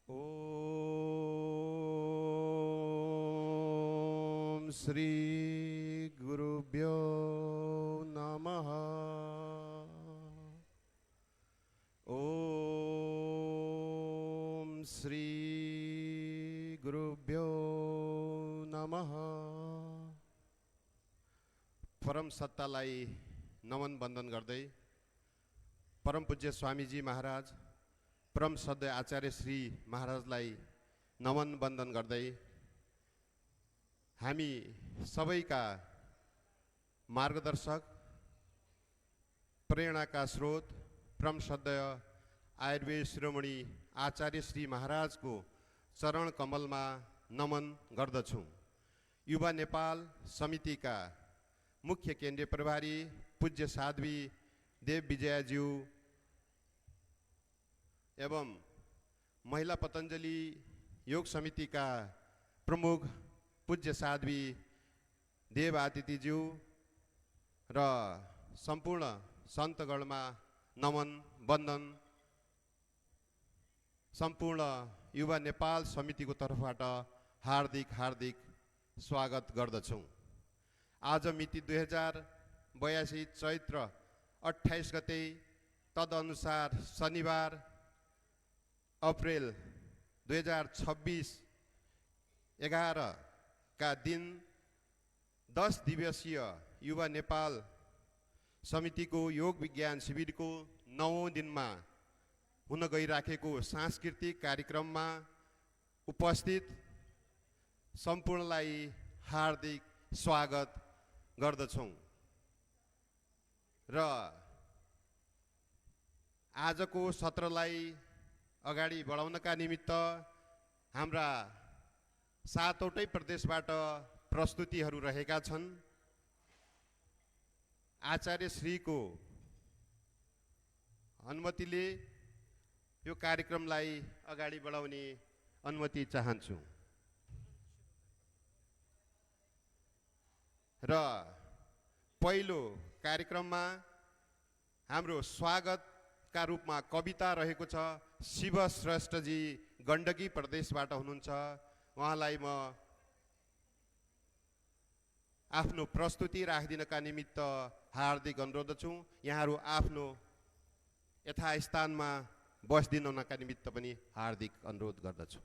ओम श्री गुरुभ्यो नमः। ओम श्री गुरुभ्यो नमः। परम सत्तालाई नमन बन्दन गर्दै परम पूज्य स्वामीजी महाराज परम श्रद्धेय आचार्य श्री महाराजलाई नमन बन्दन गर्दै हामी सबैका मार्गदर्शक प्रेरणाका स्रोत परम श्रद्धेय आयुर्वेद शिरोमणि आचार्य श्री महाराजको चरण कमलमा नमन गर्दछु। युवा नेपाल समितिका मुख्य केन्द्रीय प्रभारी पूज्य साध्वी देव विजयाज्यू एवं महिला पतंजलि योग समिति का प्रमुख पूज्य साध्वी देव आदित्यज्यू र संपूर्ण सन्तगणमा नमन बन्दन। संपूर्ण युवा नेपाल समिति को तर्फबाट हार्दिक हार्दिक स्वागत गर्दछौं। आज मिति 2082 चैत्र 28 गते तदनुसार शनिबार अप्रेल 2026 11 का दिन 10 दिवसीय युवा नेपाल समिति को योग विज्ञान शिविर को 9औं दिनमा हुन गइराखेको सांस्कृतिक कार्यक्रममा उपस्थित सम्पूर्णलाई हार्दिक स्वागत गर्दछौं र आजको सत्रलाई अगाडि बढाउनका निमित्त हाम्रा 7वटै प्रदेशबाट प्रस्तुतिहरू रहेका छन्। आचार्य श्रीको अनुमतिले यो कार्यक्रमलाई अगाडि बढाउने अनुमति चाहन्छु र पहिलो कार्यक्रममा हाम्रो स्वागत का रूपमा कविता रहेको छ। शिव श्रेष्ठजी गण्डकी प्रदेशबाट हुनुहुन्छ। उहाँलाई म आफ्नो प्रस्तुति राखिदिनका निमित्त हार्दिक अनुरोध छु। यहाँहरू आफ्नो यथास्थानमा बस्दिनका निमित्त पनि हार्दिक अनुरोध गर्दछु।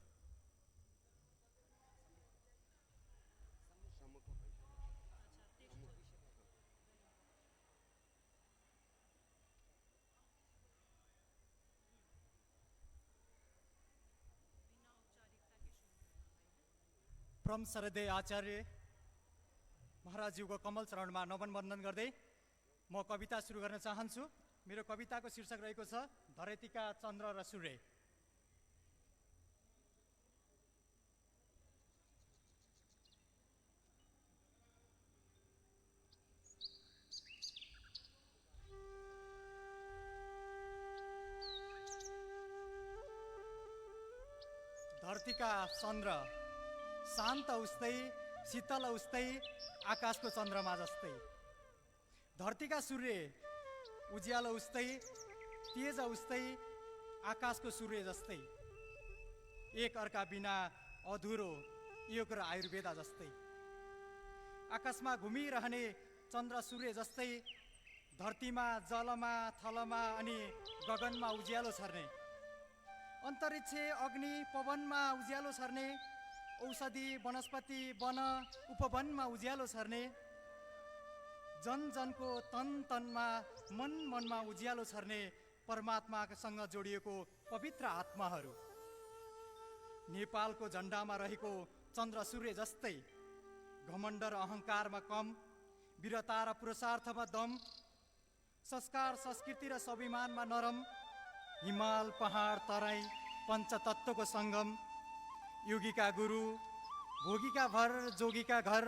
परम श्रद्धेय आचार्य महाराजज्यूको कमल चरणमा नमन बन्दन गर्दै म कविता सुरु गर्न चाहन्छु। मेरो कविताको शीर्षक रहेको छ धरतीका चन्द्र र सूर्य। धरतीका चन्द्र शान्त उस्तै शीतल उस्तै आकाशको चन्द्रमा जस्तै। धरतीका सूर्य उज्यालो उस्तै तेज उस्तै आकाशको सूर्य जस्तै। एक अर्का बिना अधुरो योग र आयुर्वेद जस्तै। आकाशमा घुमिरहने चन्द्र सूर्य जस्तै धरतीमा जलमा थलमा अनि गगनमा उज्यालो छर्ने। अन्तरिक्ष अग्नि पवनमा उज्यालो छर्ने। औषधि वनस्पति वन उपवनमा उज्यालो छर्ने। जन जनको तन तनमा मन मनमा उज्यालो छर्ने परमात्मासँग जोडिएको पवित्र आत्माहरू। नेपालको झण्डामा रहेको चन्द्र सूर्य जस्तै घमण्ड र अहङ्कारमा कम, वीरता र पुरुषार्थमा दम, संस्कार संस्कृति र स्वाभिमानमा नरम, हिमाल पहाड तराई पञ्चतत्त्वको सङ्गम, योगीका गुरु भोगीका भर जोगीका घर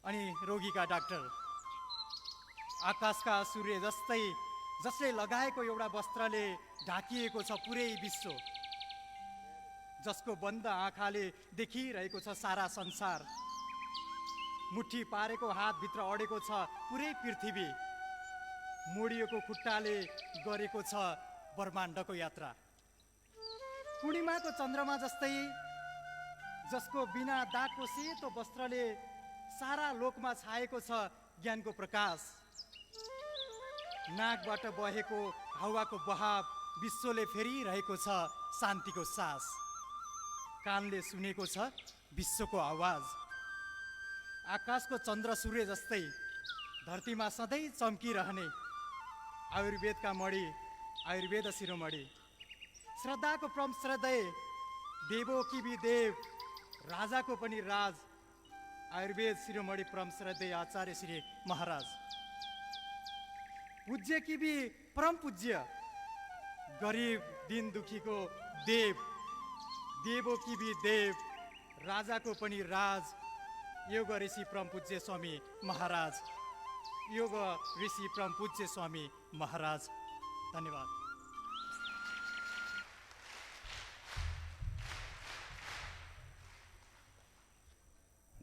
अनि रोगीका डाक्टर। आकाशका सूर्य जस्तै जसले लगाएको एउटा वस्त्रले ढाकिएको छ पुरै विश्व, जसको बन्द आँखाले देखिरहेको छ सारा संसार, मुठी पारेको हातभित्र अडेको छ पुरै पृथ्वी, मोडिएको खुट्टाले गरेको छ ब्रह्माण्डको यात्रा। पूर्णिमाको चन्द्रमा जस्तै जसको बिना दागको सेतो वस्त्रले सारा लोकमा छाएको छ ज्ञानको प्रकाश। नाकबाट बहेको हावाको बहाव विश्वले फेरिरहेको छ शान्तिको सास। कानले सुनेको छ विश्वको आवाज। आकाशको चन्द्र सूर्य जस्तै धरतीमा सधैँ चम्किरहने आयुर्वेदका मणि, आयुर्वेद शिरोमणि। श्रद्धाको परम श्रद्धेय देवो कि भी देव, राजाको पनि राज, आयुर्वेद शिरोमणि परम श्रद्धेय आचार्य श्री महाराज। पूज्य कि भी परम पूज्य, गरीब दिन दुखीको देव, देवो कि भी देव, राजाको पनि राज, योग ऋषि परम पूज्य स्वामी महाराज। योग ऋषि परम पूज्य स्वामी महाराज। धन्यवाद।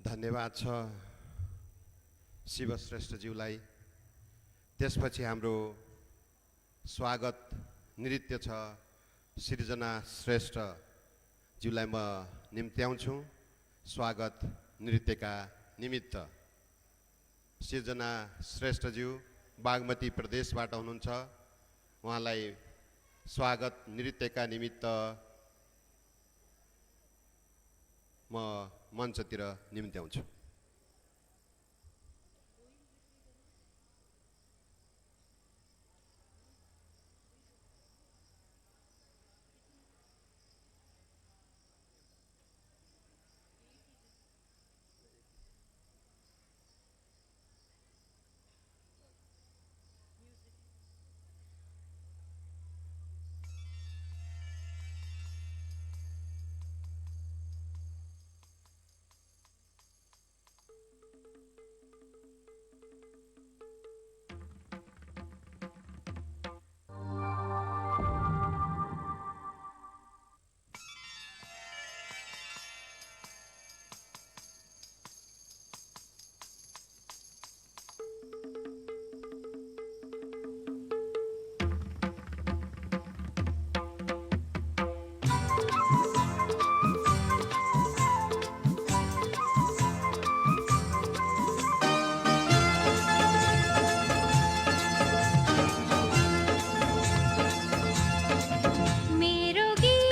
धन्यवाद छ शिव श्रेष्ठज्यूलाई। त्यसपछि हाम्रो स्वागत नृत्य छ सृजना श्रेष्ठज्यूलाई म निम्त्याउँछु स्वागत नृत्यका निमित्त। सृजना श्रेष्ठज्यू बागमती प्रदेशबाट हुनुहुन्छ। उहाँलाई स्वागत नृत्यका निमित्त म मञ्चतिर निम्त्याउँछु। मेरो गीत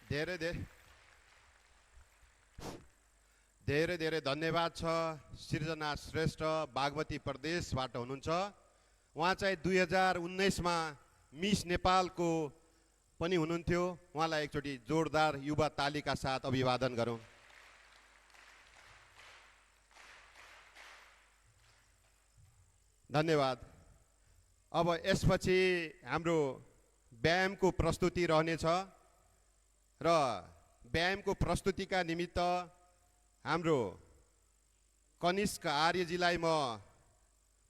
धेरै धेरै धेरै धेरै धन्यवाद छ। सृजना श्रेष्ठ बागमती प्रदेशबाट हुनुहुन्छ। उहाँ चाहिँ 2019मा मिस नेपालको पनि हुनुहुन्थ्यो। उहाँलाई एकचोटि जोरदार युवा तालीका साथ अभिवादन गरौँ। धन्यवाद। अब यसपछि हाम्रो व्यायामको प्रस्तुति रहनेछ र व्यायामको प्रस्तुतिका निमित्त हाम्रो कनिष्क आर्यजीलाई म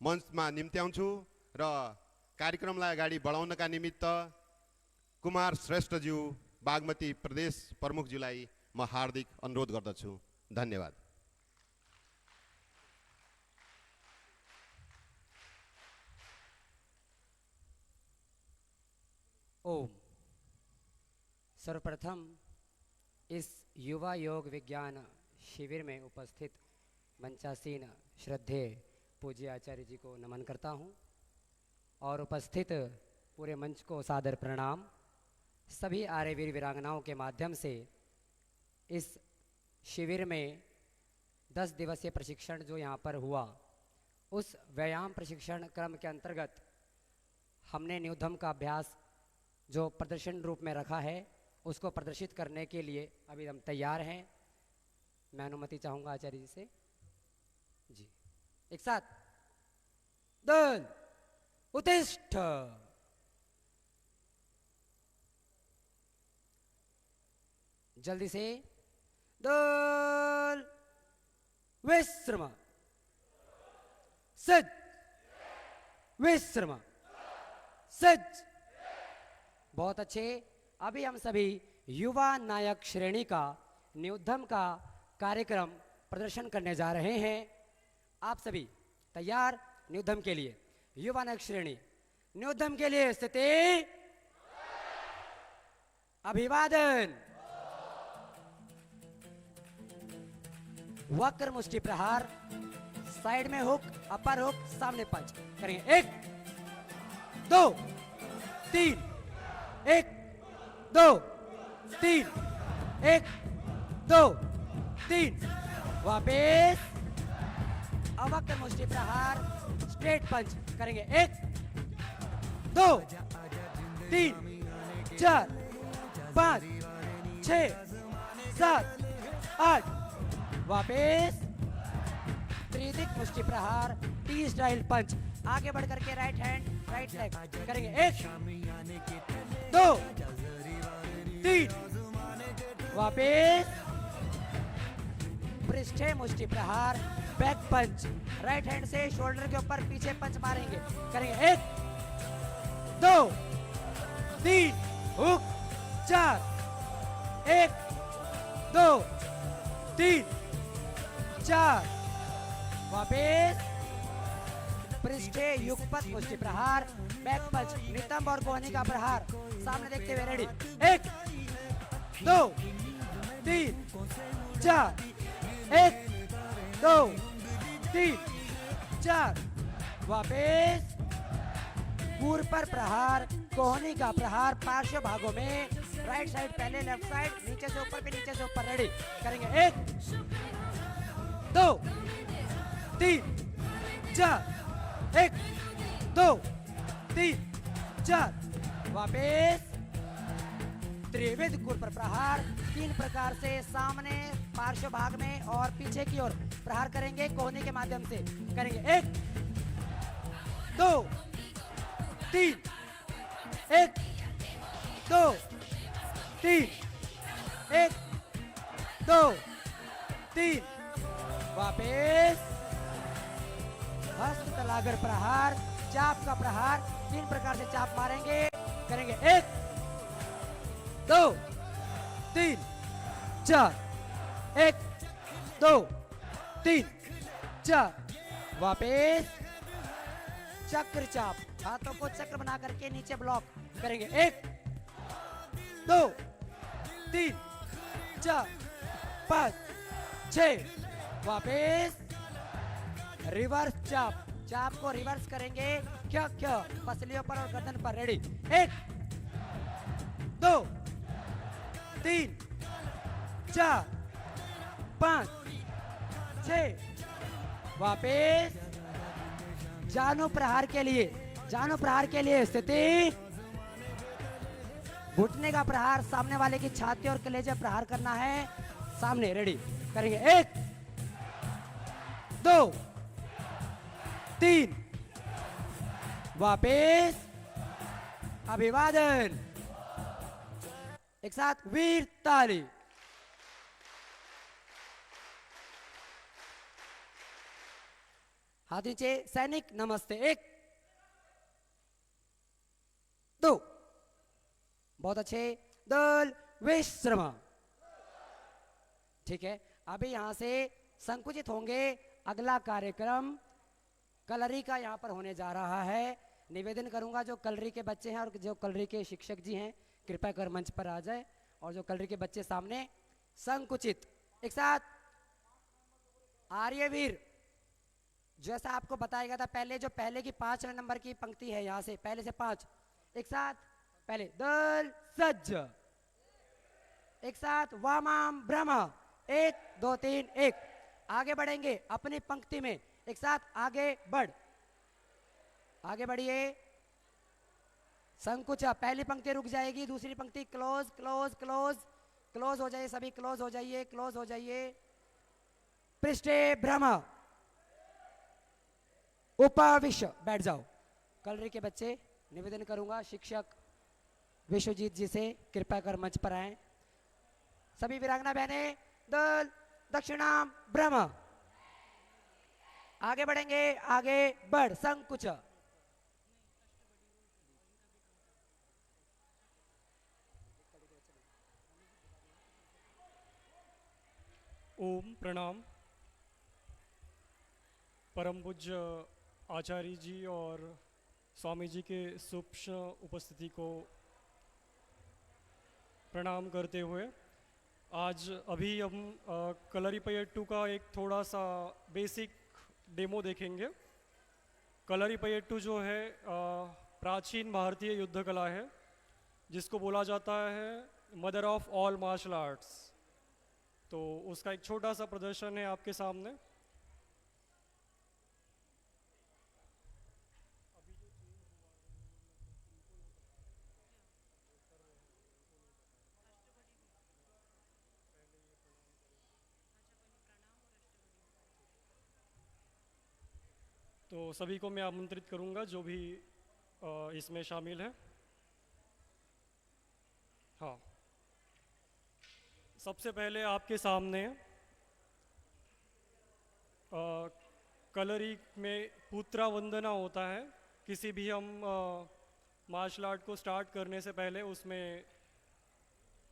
मञ्चमा निम्त्याउँछु र कार्यक्रमलाई अगाडि बढाउनका निमित्त कुमार श्रेष्ठज्यू बागमती प्रदेश प्रमुखज्यूलाई म हार्दिक अनुरोध गर्दछु। धन्यवाद। ओम। सर्वप्रथम इस युवा योग विज्ञान शिविर में उपस्थित मंचासीन श्रद्धेय पूज्य आचार्य जी को नमन करता हूँ और उपस्थित पूरे मंच को सादर प्रणाम। सभी आर्यवीर वीरांगनाओं के माध्यम से इस शिविर में 10 दिवसीय प्रशिक्षण जो यहाँ पर हुआ, उस व्यायाम प्रशिक्षण क्रम के अंतर्गत हमने न्यूधम का अभ्यास जो प्रदर्शन रूप में रखा है उसको प्रदर्शित करने के लिए अभी हम तैयार हैं। मैं अनुमति चाहूँगा आचार्य जी से। जी, एक साथ दल उत्तिष्ठ। जल्दी से दल विश्रम सज विश्रम सज। बहुत अच्छे। अभी हम सभी युवा नायक श्रेणी का न्यूधम का कार्यक्रम प्रदर्शन करने जा रहे हैं। आप सभी तैयार न्यूधम के लिए? युवा नायक श्रेणी न्यूधम के लिए स्थिति, अभिवादन। वक्र मुष्टि प्रहार, साइड में हुक, अपर हुक, सामने पंच करेंगे। 1 2 3, 1 2 3, 1 2 3। वापिस अवक्र मुष्टि प्रहार, स्ट्रेट पंच करेंगे। 1 2 3 4 5 6 7 8। वापिस त्रिदिक मुष्टि प्रहार, टी स्टाइल पंच। आगे बढ़ करके राइट हैंड राइट लेग करेंगे। 1 2 3। वापिस पृष्ठे मुष्टि प्रहार, बैक पंच। राइट हैंड से शोल्डर के ऊपर पीछे पंच मारेंगे, करेंगे। 1 2 3 हुक 4। 1 2 3 4। वापिस पृष्ठे युगपत मुष्टि प्रहार, बैक पंच, नितंब और कोहनी का प्रहार। सामने देखते हुए रेडी। 1 2 3 4। 1 2 3 4। वापिस पूर्व पर प्रहार, कोहनी का प्रहार पार्श्व भागों में। राइट साइड पहले, लेफ्ट साइड, नीचे से ऊपर, नीचे से ऊपर। रेडी करेंगे। 1 2 3 4। 1 2 3 4। वापिस त्रिविध कुर पर प्रहार, 3 प्रकार से सामने, पार्श्व भाग में और पीछे की ओर प्रहार करेंगे कोहनी के माध्यम से, करेंगे। 1 2 3 1 2 3 1 2 3। वापिस हस्त तलागर प्रहार, चाप का प्रहार, 3 प्रकार से चाप मारेंगे, करेंगे। 1 2 3 4। 1 2 3 4। वापिस चक्र चाप, हाथों को चक्र बना करके नीचे ब्लॉक करेंगे। 1 2 3 4 5 6। वापिस रिवर्स चाप, चाप को रिवर्स करेंगे, क्या क्या पसलियों पर और गर्दन पर। रेडी। 1 2 3 4 5 6 वापिस जानो प्रहार के लिए, जानो प्रहार के लिए स्थिति, घुटने का प्रहार सामने वाले की छाती और कलेजे प्रहार करना है। सामने रेडी करेंगे 1 2 3 वापिस अभिवादन, एक साथ वीर ताली। हाथ नीचे, सैनिक नमस्ते। 1 2 बहुत अच्छे, दल विश्राम। ठीक है, अभी यहां से संकुचित होंगे। अगला कार्यक्रम कलरी का यहां पर होने जा रहा है। निवेदन करूंगा जो कलरी के बच्चे हैं और जो कलरी के शिक्षक जी हैं कृपया कर मंच पर आ जाए, और जो कलरी के बच्चे सामने संकुचित। एक साथ आर्यवीर, जैसा आपको बताया गया था पहले, जो पहले की 5 नंबर की पंक्ति है यहां से पहले से 5, एक साथ पहले दल सज्ज, एक साथ वामाम ब्रह्म, 1 2 3 1 आगे बढ़ेंगे अपनी पंक्ति में, एक साथ आगे बढ़, आगे बढ़िए। संकुचा, पहली पंक्ति रुक जाएगी, दूसरी पंक्ति क्लोज क्लोज क्लोज क्लोज हो जाइए, सभी क्लोज हो जाइए, क्लोज हो जाइए। पृष्ठे भ्रम, उपविश, बैठ जाओ। कलरी के बच्चे, निवेदन करूंगा शिक्षक विश्वजीत जी से कृपया कर मंच पर आए। सभी वीरांगना बहने दल दक्षिणाम ब्रह्म, आगे बढ़ेंगे, आगे बढ़, संकुच। ओम प्रणाम। परम पूज्य आचार्य जी और स्वामी जी के सूक्ष्म उपस्थिति को प्रणाम करते हुए आज अभी हम कलरीपयट्टू का एक थोड़ा सा बेसिक डेमो देखेंगे। कलरीपयट्टू जो है प्राचीन भारतीय युद्ध कला है, जिसको बोला जाता है mother of all martial arts. तो उसका एक छोटा सा प्रदर्शन है आपके सामने। तो सभी को मैं आमंत्रित करूंगा जो भी इसमें शामिल है। हाँ, सबसे पहले आपके सामने कलरी में पुत्रा वंदना होता है। किसी भी हम मार्शल आर्ट को स्टार्ट करने से पहले उसमें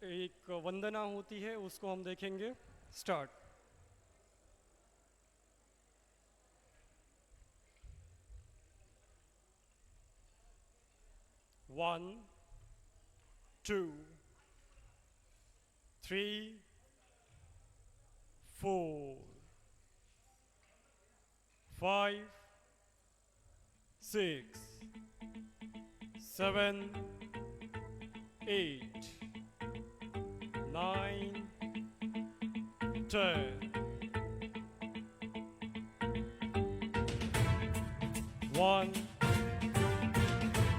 एक वंदना होती है, उसको हम देखेंगे। स्टार्ट। One, 2, 3, 4, 5, 6, 7, 8, 9, 10. 1,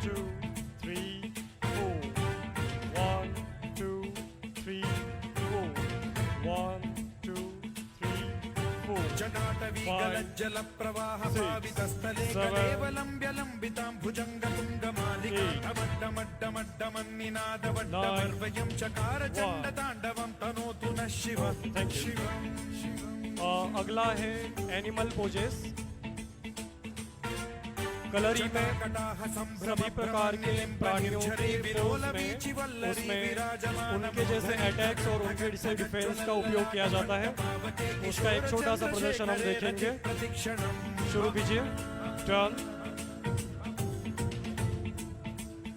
2, 3, 4. 1, 2, 3, 4. 1, 2, 3, 4. जटाटवीगलज्जल प्रवाह भावितस्थले कलेवलम्ब्यलम्बितां भुजङ्गतुङ्गमालिकाढमड्डमड्डमड्डमन्निनादवड्डमर्वयं चकार चण्डताण्डवं तनोतु नः शिवः शिवः। अगला है एनिमल पोजेस। कलरी में सभी प्रकार के प्राणियों के पोज में उसमें उनके जैसे अटैक्स और उनके जैसे डिफेंस का उपयोग किया जाता है। उसका एक छोटा सा प्रदर्शन हम देखेंगे। शुरू कीजिए। Turn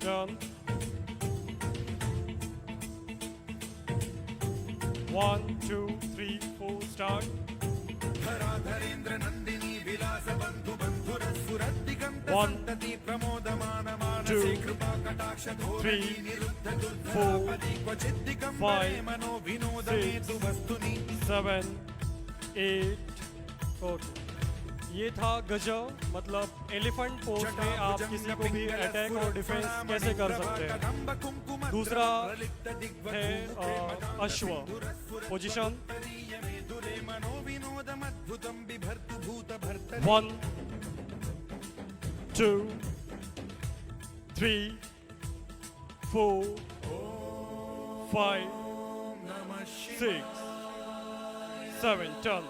turn. 1, 2, 3, 4 स्टार्ट। धराधरेन्द्र नंदिनी विलास बंधु बंधु 1 2 3 4 5 6 7 8 ओके। ये था गजब, मतलब एलिफेंट पोज में आप किसी को भी अटैक और डिफेंस कैसे कर सकते हैं। दूसरा है अश्व पोजीशन। 1 2 3 4 5 6 7 टर्न।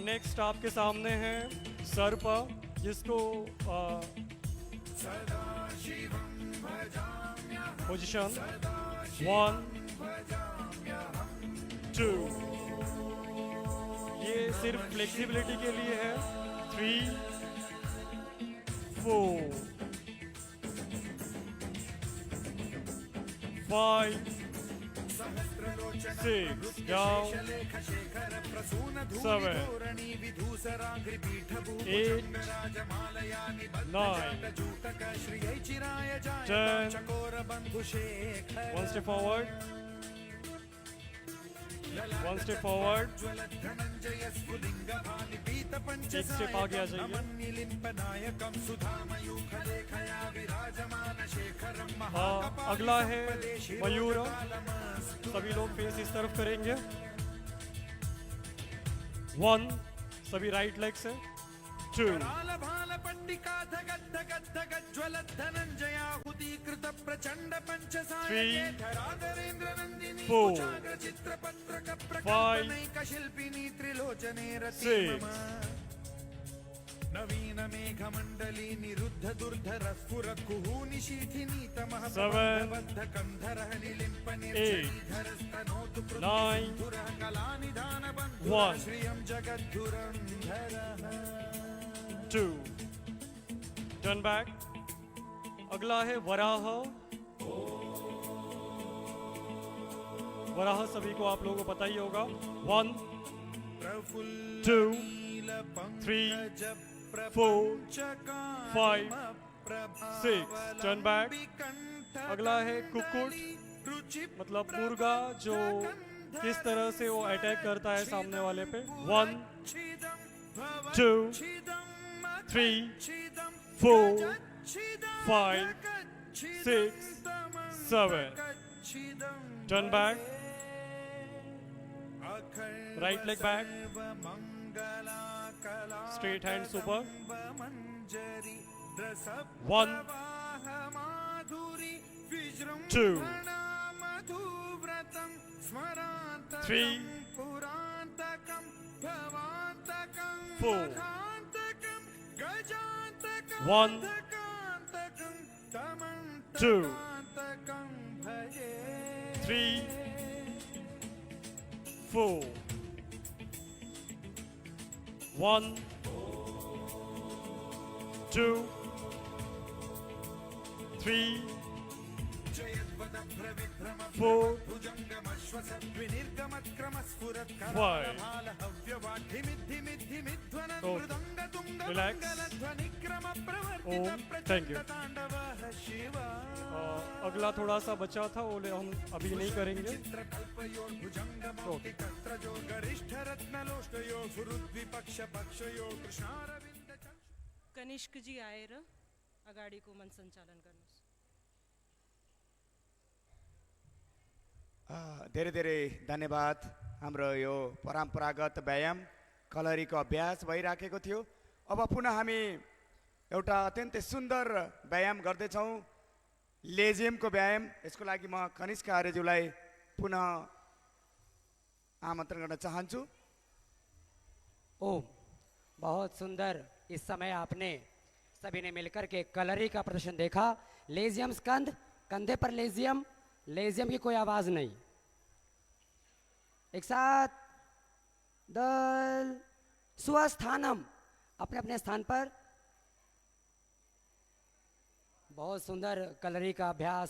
नेक्स्ट आपके सामने है सर्प, जिसको पोजीशन 1 2, ये सिर्फ फ्लेक्सिबिलिटी के लिए है। 3 4 5 6 down 7 8 9 10 one step forward 1 step forward, एक स्टेप आगे आ जाइए। अगला है मयूर, सभी लोग फेस इस तरफ करेंगे। 1 सभी राइट लेग से, 2 3 4 5 6 नवीन मेघमंडली निरुद्ध दुर्धर स्फुर कुहूनि शीथिनीत 7 कंधर निलिंप 8 9 कलानिधान 1 श्रियं जगद्धुरंधर 2 टर्न बैक। अगला है वराह। वराह सभी को आप लोगों को पता ही होगा। 1 2 3 4 5 6 टर्न बैक। अगला है कुक्कुट, मतलब मुर्गा, जो किस तरह से वो अटैक करता है सामने वाले pay. 1 2 3 4 5 6 7 turn back. Right leg back, straight hands ऊपर। 1 2 3 4 1 2 3 4 1 2 3 4 5 रिलैक्स। Om, thank you. अगला थोड़ा सा बचा था, वो हम अभी नहीं करेंगे। कनिष्क जी आएर अगाडिको मन सञ्चालन गर्नुहोस्। धेरै धेरै धन्यवाद। हाम्रो यो परम्परागत व्यायाम कलरीको अभ्यास भइराखेको थियो। अब पुनः हामी एउटा अत्यन्तै सुन्दर व्यायाम गर्दैछौँ, लेजियमको व्यायाम। यसको लागि म कनिष्क आर्यज्यूलाई पुनः आमन्त्रण गर्न चाहन्छु। ओम, बहुत सुंदर। इस समय आपने सभी ने मिलकर के कलरी का प्रदर्शन देखा। लेजियम स्कंद, कंधे पर लेजियम, लेजियम की कोई आवाज नहीं। एक साथ दल स्वस्थानम, अपने अपने स्थान पर। बहुत सुंदर कलरी का अभ्यास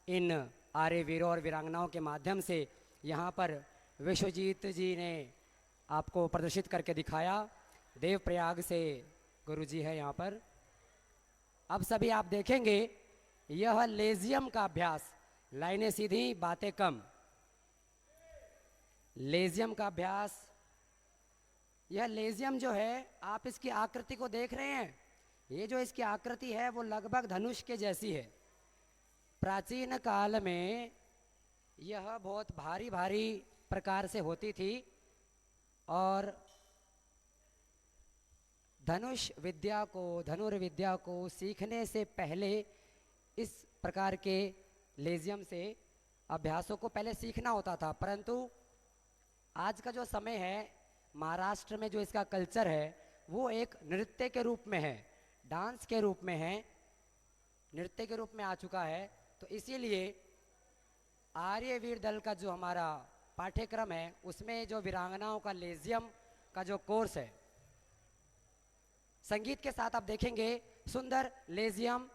इन आर्य वीरों और वीरांगनाओं के माध्यम से यहाँ पर विश्वजीत जी ने आपको प्रदर्शित करके दिखाया। देवप्रयाग से गुरुजी है यहाँ पर। अब सभी आप देखेंगे यह लेजियम का अभ्यास, लाइनें सीधी बातें कम। लेजियम का अभ्यास, यह लेजियम जो है आप इसकी आकृति को देख रहे हैं, ये जो इसकी आकृति है वो लगभग धनुष के जैसी है। प्राचीन काल में यह बहुत भारी भारी प्रकार से होती थी और धनुर्विद्या को सीखने से पहले इस प्रकार के लेजियम से अभ्यासों को पहले सीखना होता था। परंतु आज का जो समय है, महाराष्ट्र में जो इसका कल्चर है वो एक नृत्य के रूप में है, डांस के रूप में है, नृत्य के रूप में आ चुका है। तो इसीलिए आर्यवीर दल का जो हमारा पाठ्यक्रम है उसमें जो वीरांगनाओं का लेजियम का जो कोर्स है, संगीत के साथ आप देखेंगे सुंदर लेजियम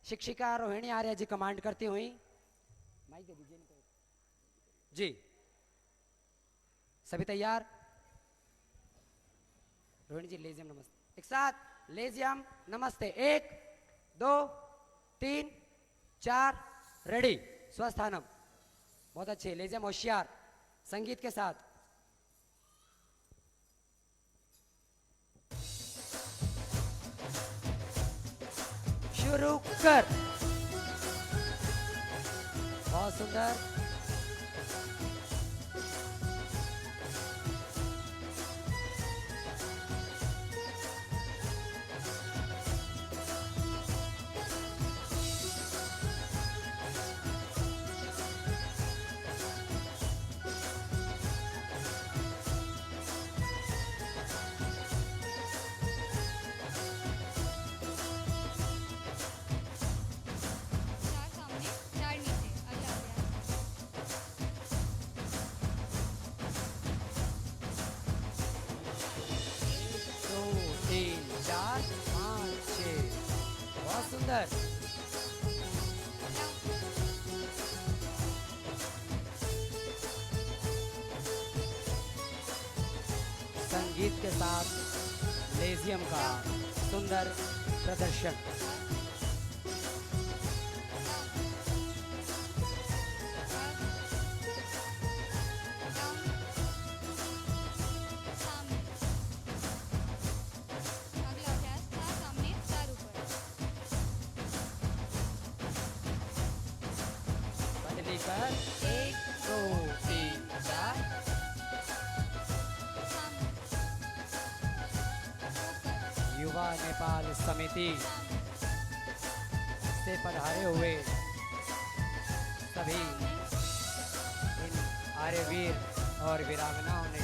शिक्षिका रोहिणी आर्य जी कमांड करती हुई। माइक दे दीजिए इनको जी। सभी तैयार? रोहिणी जी लेजियम नमस्ते, एक साथ लेजियम नमस्ते, 1 2 3 4 रेडी, स्वस्थानम। बहुत अच्छे, लेजियम होशियार, संगीत के साथ। शुरू कर। बहुत सुंदर। सुंदर। संगीत के साथ लेजियम का सुंदर प्रदर्शन। कर 1 2 3 4 युवा नेपाल समिति से पधारे हुए सभी इन आर्यवीर और वीरांगनाओं ने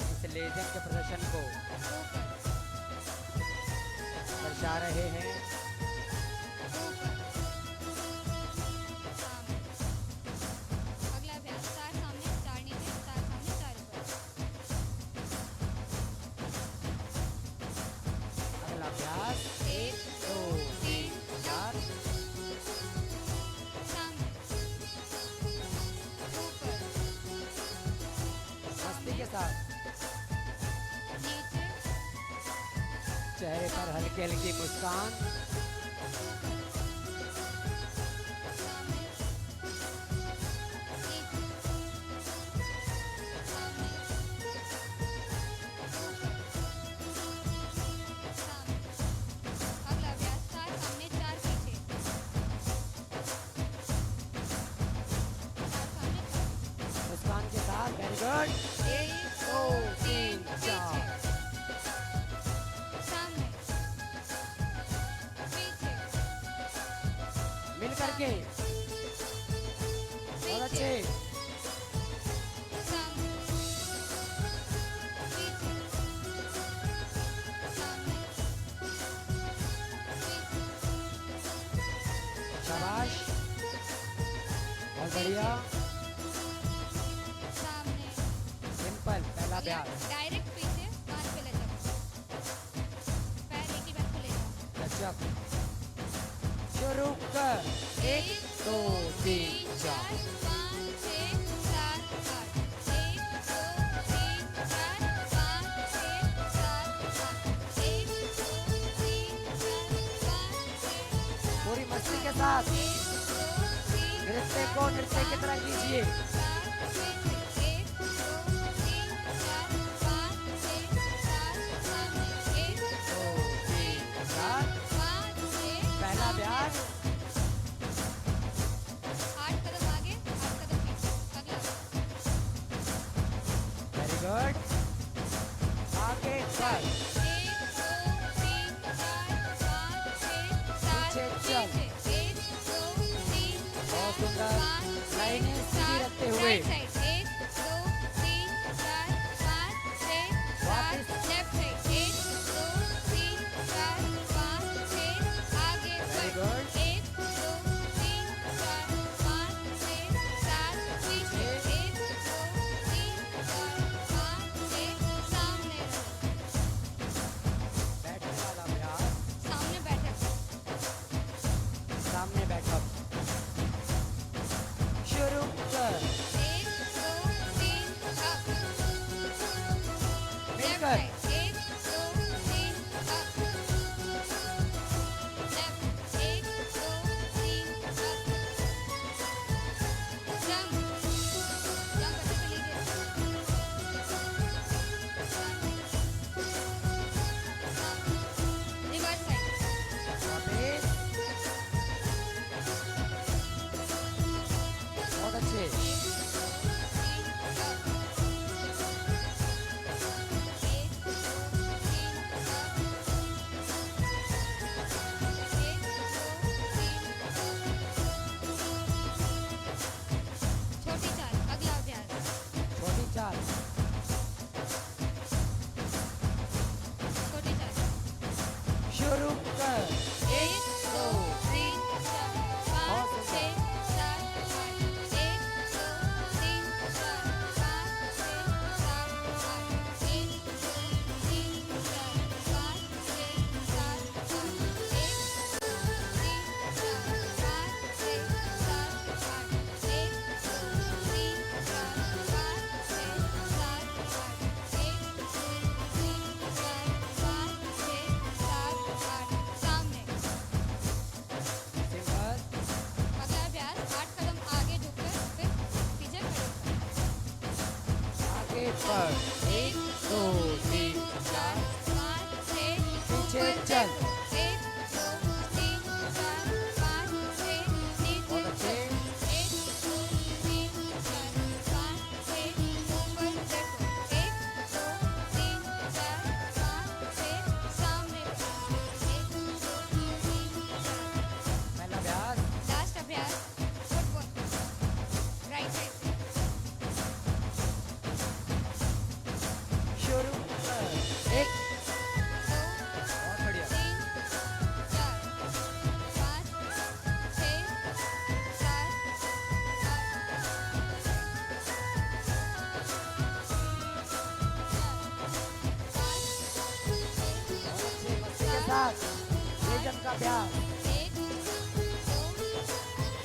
इस लेजियम के प्रदर्शन को दर्शा रहे हैं। चेहरे पर हल्की हल्की मुस्कान। मुस्कान के साथ वेरी गुड। 1 2 3 4 मिल करके बहुत अच्छे। शाबाश, बहुत बढ़िया। सिंपल पहला अभ्यास। डायरेक्ट पीछे हाथ पे ले जाओ, पैर एक ही बार खुले जाओ। गजब। शुरू कर। 1 2 3 4 5 6 7 8 1 2 3 4 5 6 साथ एक दो तीन नृत्य को नृत्य की तरह कीजिए। 1 2 3 4 5 6 7 8 1 2 3 4 5 6 पहला अभ्यास। 8 कदम आगे 8 कदम पीछे अगला वेरी गुड। आगे बढ़। 1 2 3 4 5 6 7 पीछे चल। 1 2 3 बहुत सुंदर। लाइनें सीधी रखते हुए। राइट साइड 1 2 3 4 5 6 वापस। 7 लेफ्ट साइड 1 2 3 4 5 6 आगे Very बढ़ good. 1 2 3 4 5 6 7 पीछे 1 2 3 4 5 6 सामने बैठने वाला अभ्यास। सामने बैठे सामने बैठक। शुरू कर। 1 2 3 अप लेफ्ट मिलकर। Side 1 2 3 up left 1 2 3 up jump jump अच्छे से लीजिए रिवर्स साइड वापस। बहुत अच्छे। 1 2 3 अप 1 2 3 अप 1 2 3 छोटी चाल अगला अभ्यास छोटी चाल। छोटी चाल शुरू कर। 1 2 3 4 5 6 7 8 1 2 3 4 5 6 7 8 1 2 3 4 5 6 7 8 1 2 3 4 5 6 7 8 1 2 3 4 5 6 7 8 1 2 3 4 5 6 7 8 सामने सिंगल। अगला अभ्यास 8 कदम आगे झुककर फिर पीछे खड़े होकर आगे बढ़। 1 2 3 4 5 6 पीछे चल। 1 2 3 4 5 6 नीचे बहुत अच्छे। 1 2 3 4 5 6 ऊपर देखो 1 2 3 4 5 6 सामने 1 2 3 4 पहला अभ्यास। लास्ट अभ्यास फुटबॉल राइट साइड से शुरू कर। 1 2 बहुत बढ़िया। 3 4 5 6 7 अच्छे मस्ती के साथ लेजम का अभ्यास। 1 2 3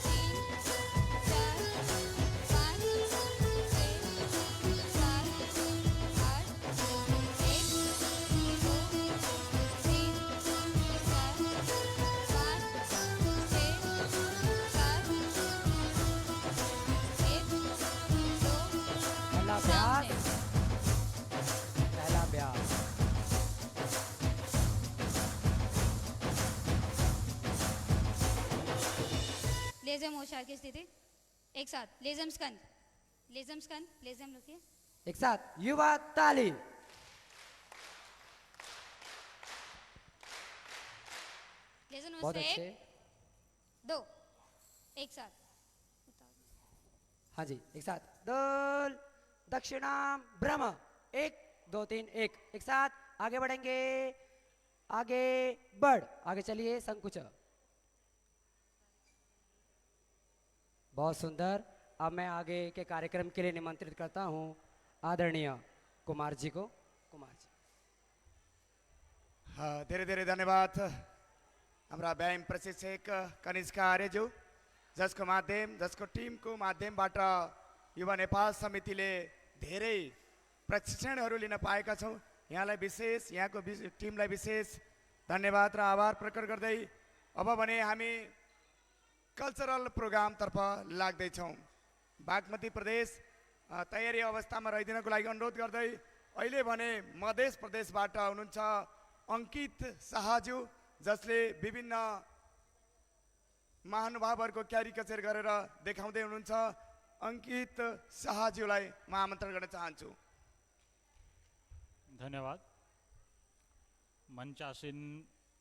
4 5 6 7 8 1 2 3 4 5 6 7 1 2 पहला अभ्यास। पहला अभ्यास। लेजम होशियार की स्थिति एक साथ लेजम स्कंद लेजम रखिए एक साथ युवा ताली। लेजम बहुत नमस्ते अच्छे। 1 2 एक साथ हाँ जी एक साथ। दोल दक्षिणाम ब्रह्म। 1 2 3 1 एक साथ आगे बढ़ेंगे। आगे बढ़। आगे चलिए संकुच। बहुत सुंदर। अब मैं आगे के कार्यक्रम के लिए निमंत्रित करता हूँ आदरणीय कुमार जी को। कुमार जी। धेरै धेरै धन्यवाद हाम्रा व्यायाम प्रशिक्षक कनिष्का आर्यज्यू जसको टिमको माध्यमबाट युवा नेपाल समितिले धेरै प्रशिक्षणहरू लिन पाएका छौँ। यहाँलाई विशेष यहाँको टिमलाई विशेष धन्यवाद र आभार प्रकट गर्दै अब भने हामी कल्चरल प्रोग्रामतर्फ लाग्दैछौँ। बागमती प्रदेश तयारी अवस्थामा रहिदिनको लागि अनुरोध गर्दै अहिले भने मध्य प्रदेशबाट हुनुहुन्छ अङ्कित शाहज्यू, जसले विभिन्न महानुभावहरूको क्यारिकेचर गरेर देखाउँदै हुनुहुन्छ। अङ्कित शाहज्यूलाई म आमन्त्रण गर्न चाहन्छु। धन्यवाद। मंचासीन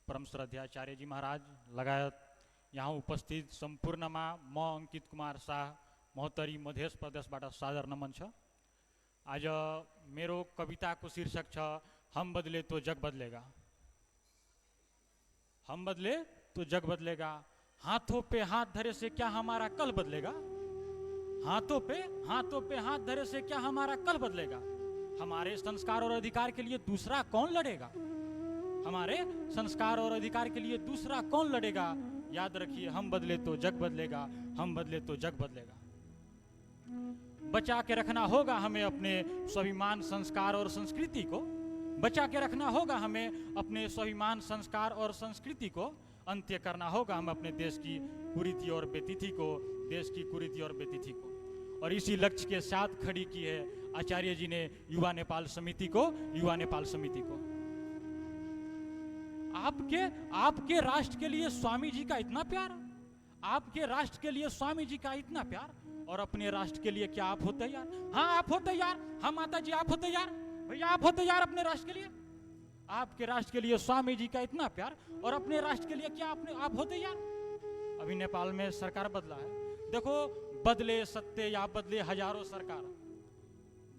परम श्रद्धाचार्य जी महाराज लगायत यहाँ उपस्थित सम्पूर्णमा म अंकित कुमार शाह महोत्तरी मध्य प्रदेशबाट सादर नमन छ। आज मेरो कविताको शीर्षक छ हम बदले तो जग बदलेगा। हम बदले तो जग बदलेगा, हाथों पे हाथ धरे से क्या हमारा कल बदलेगा। हाथों पे हाथ धरे से क्या हमारा कल बदलेगा। हमारे संस्कार और अधिकार के लिए दूसरा कौन लड़ेगा। हमारे संस्कार और अधिकार के लिए दूसरा कौन लड़ेगा। याद रखिए हम बदले तो जग बदलेगा, हम बदले तो जग बदलेगा। बचा के रखना होगा हमें अपने स्वाभिमान संस्कार और संस्कृति को। बचा के रखना होगा हमें अपने स्वाभिमान संस्कार और संस्कृति को। अंत्य करना होगा हम अपने देश की कुरीति और बेतिथि को, देश की कुरीति और बेतिथि को। और इसी लक्ष्य के साथ खड़ी की है आचार्य जी ने युवा नेपाल समिति को, युवा नेपाल समिति को। आपके राष्ट्र के लिए स्वामी जी का इतना प्यार, आपके राष्ट्र के लिए स्वामी जी का इतना प्यार, और अपने राष्ट्र के लिए क्या आप हो तैयार। हाँ आप हो तैयार, हाँ माता जी आप हो तैयार, भैया आप हो तैयार अपने राष्ट्र के लिए। आपके राष्ट्र के लिए स्वामी जी का इतना प्यार, और अपने राष्ट्र के लिए क्या आप हो तैयार। अभी नेपाल में सरकार बदला है, देखो बदले सत्य या बदले हजारों सरकार,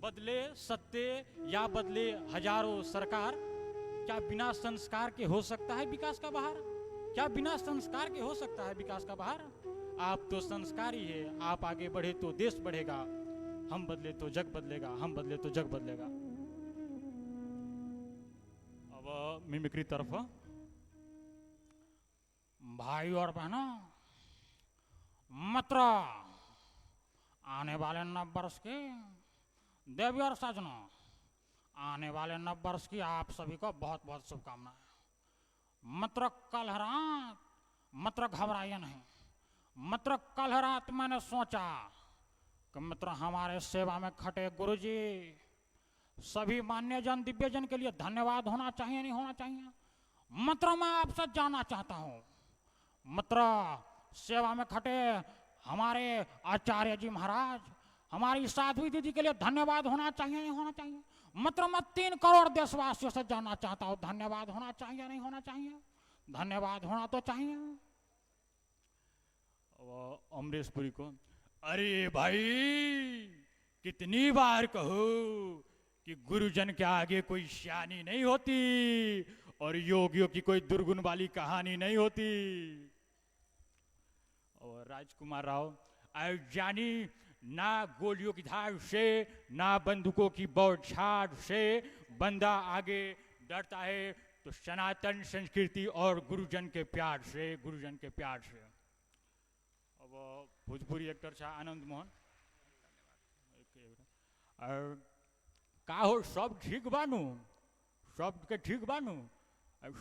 बदले सत्य या बदले हजारों सरकार। क्या बिना संस्कार के हो सकता है विकास का बहार। क्या बिना संस्कार के हो सकता है विकास का बहार। आप तो संस्कारी है, आप आगे बढ़े तो देश बढ़ेगा। हम बदले तो जग बदलेगा, हम बदले तो जग बदलेगा। अब मिमिक्री तरफ। भाई और बहनों, मित्र, आने वाले नव वर्ष के देवी और सजनों, आने वाले नव वर्ष की आप सभी को बहुत बहुत शुभकामनाएं। मित्र कल रात, मित्र घबराइए नहीं। मित्र कल रात मैंने सोचा कि मित्र हमारे सेवा में खटे गुरुजी सभी मान्य जन दिव्य जन के लिए धन्यवाद होना चाहिए नहीं होना चाहिए। मित्र मैं आपसे जानना चाहता हूँ, मित्र सेवा में खटे हमारे आचार्य जी महाराज, हमारी साध्वी दीदी के लिए धन्यवाद होना चाहिए नहीं होना चाहिए। मित्र मैं 3 करोड़ देशवासियों से जानना चाहता हूँ, धन्यवाद होना चाहिए नहीं होना चाहिए। धन्यवाद होना तो चाहिए। अमरीश पुरी को, अरे भाई कितनी बार कहो कि गुरुजन के आगे कोई शानी नहीं होती और योगियों की कोई दुर्गुण वाली कहानी नहीं होती। और राजकुमार राव, जानी ना गोलियों की धार से ना बंदूकों की बौछार से बंदा आगे डरता है तो सनातन संस्कृति और गुरुजन के प्यार से, गुरुजन के प्यार से। अब भोजपुरी एक्टर छ आनंद मोहन। और का हो सब ठीक बानू, सब के ठीक बानू।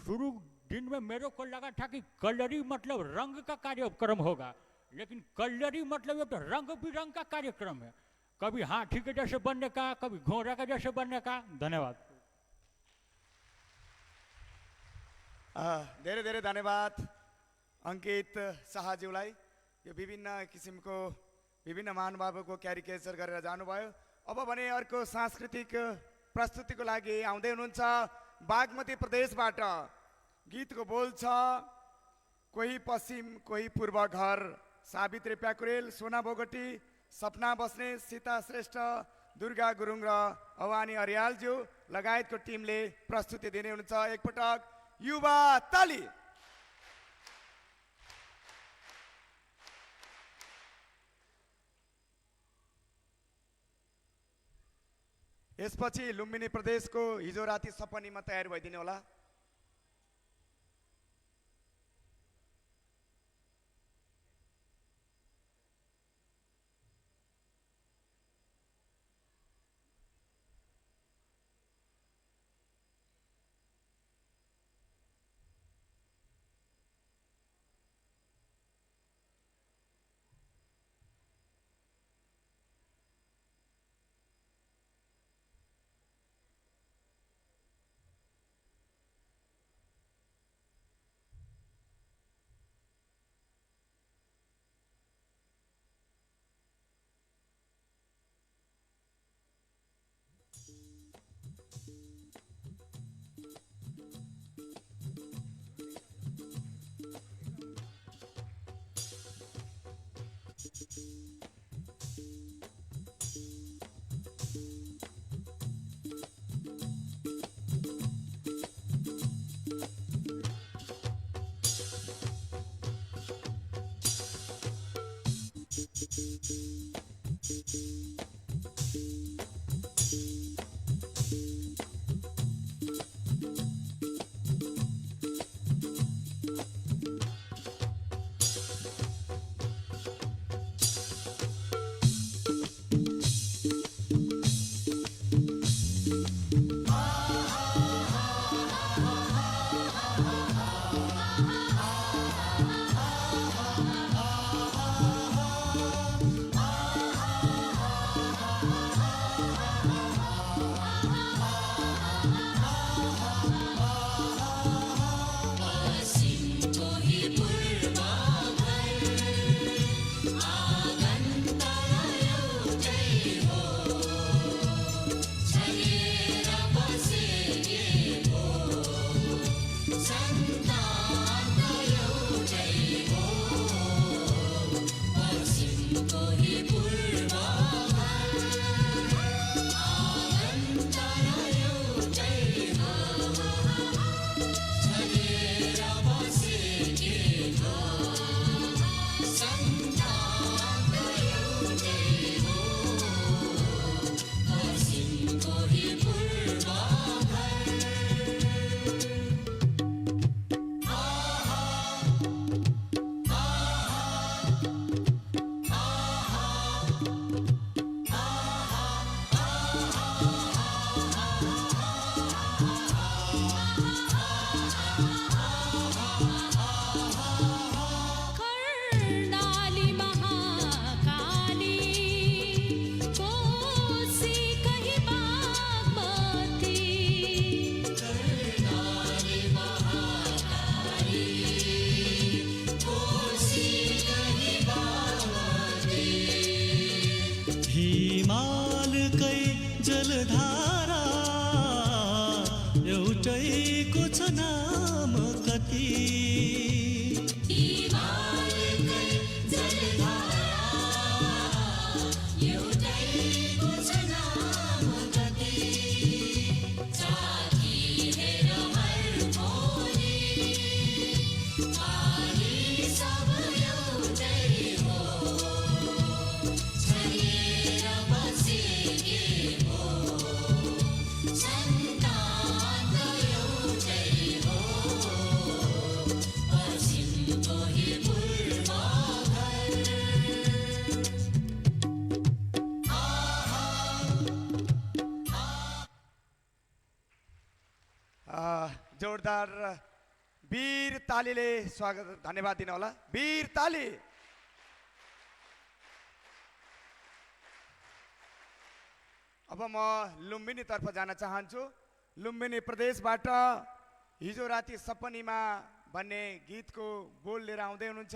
शुरू दिन में मेरे को लगा था कि कलरी मतलब रंग का कार्यक्रम होगा, लेकिन कलरी मतलब ये तो रंग बिरंग का कार्यक्रम है। कभी हाथी के जैसे बनने का, कभी घोड़ा के जैसे बनने का। धन्यवाद। धेरै धेरै धन्यवाद अङ्कित शाहज्यूलाई। यो विभिन्न किसिमको विभिन्न महानुभावको क्यारिकेचर गरेर जानुभयो। अब भने अर्को सांस्कृतिक प्रस्तुतिको लागि आउँदै हुनुहुन्छ बागमती प्रदेशबाट। गीतको बोल छ कोही पश्चिम कोही पूर्व घर। सावित्री प्याकुरेल, सोना बोगटी, सपना बस्ने, सीता श्रेष्ठ, दुर्गा गुरुङ र अवानी अर्यालज्यू लगायतको टिमले प्रस्तुति दिने हुनुहुन्छ। एकपटक युवा ताली। यसपछि लुम्बिनी प्रदेशको हिजो राति सपनीमा तयार भइदिनु होला। जोरदार वीर तालीले स्वागत धन्यवाद दिन होला। वीर ताली। अब म लुम्बिनी तर्फ जान चाहन्छु। लुम्बिनी प्रदेशबाट हिजो राति सपनीमा भन्ने गीतको बोल लिएर आउँदै हुनुहुन्छ।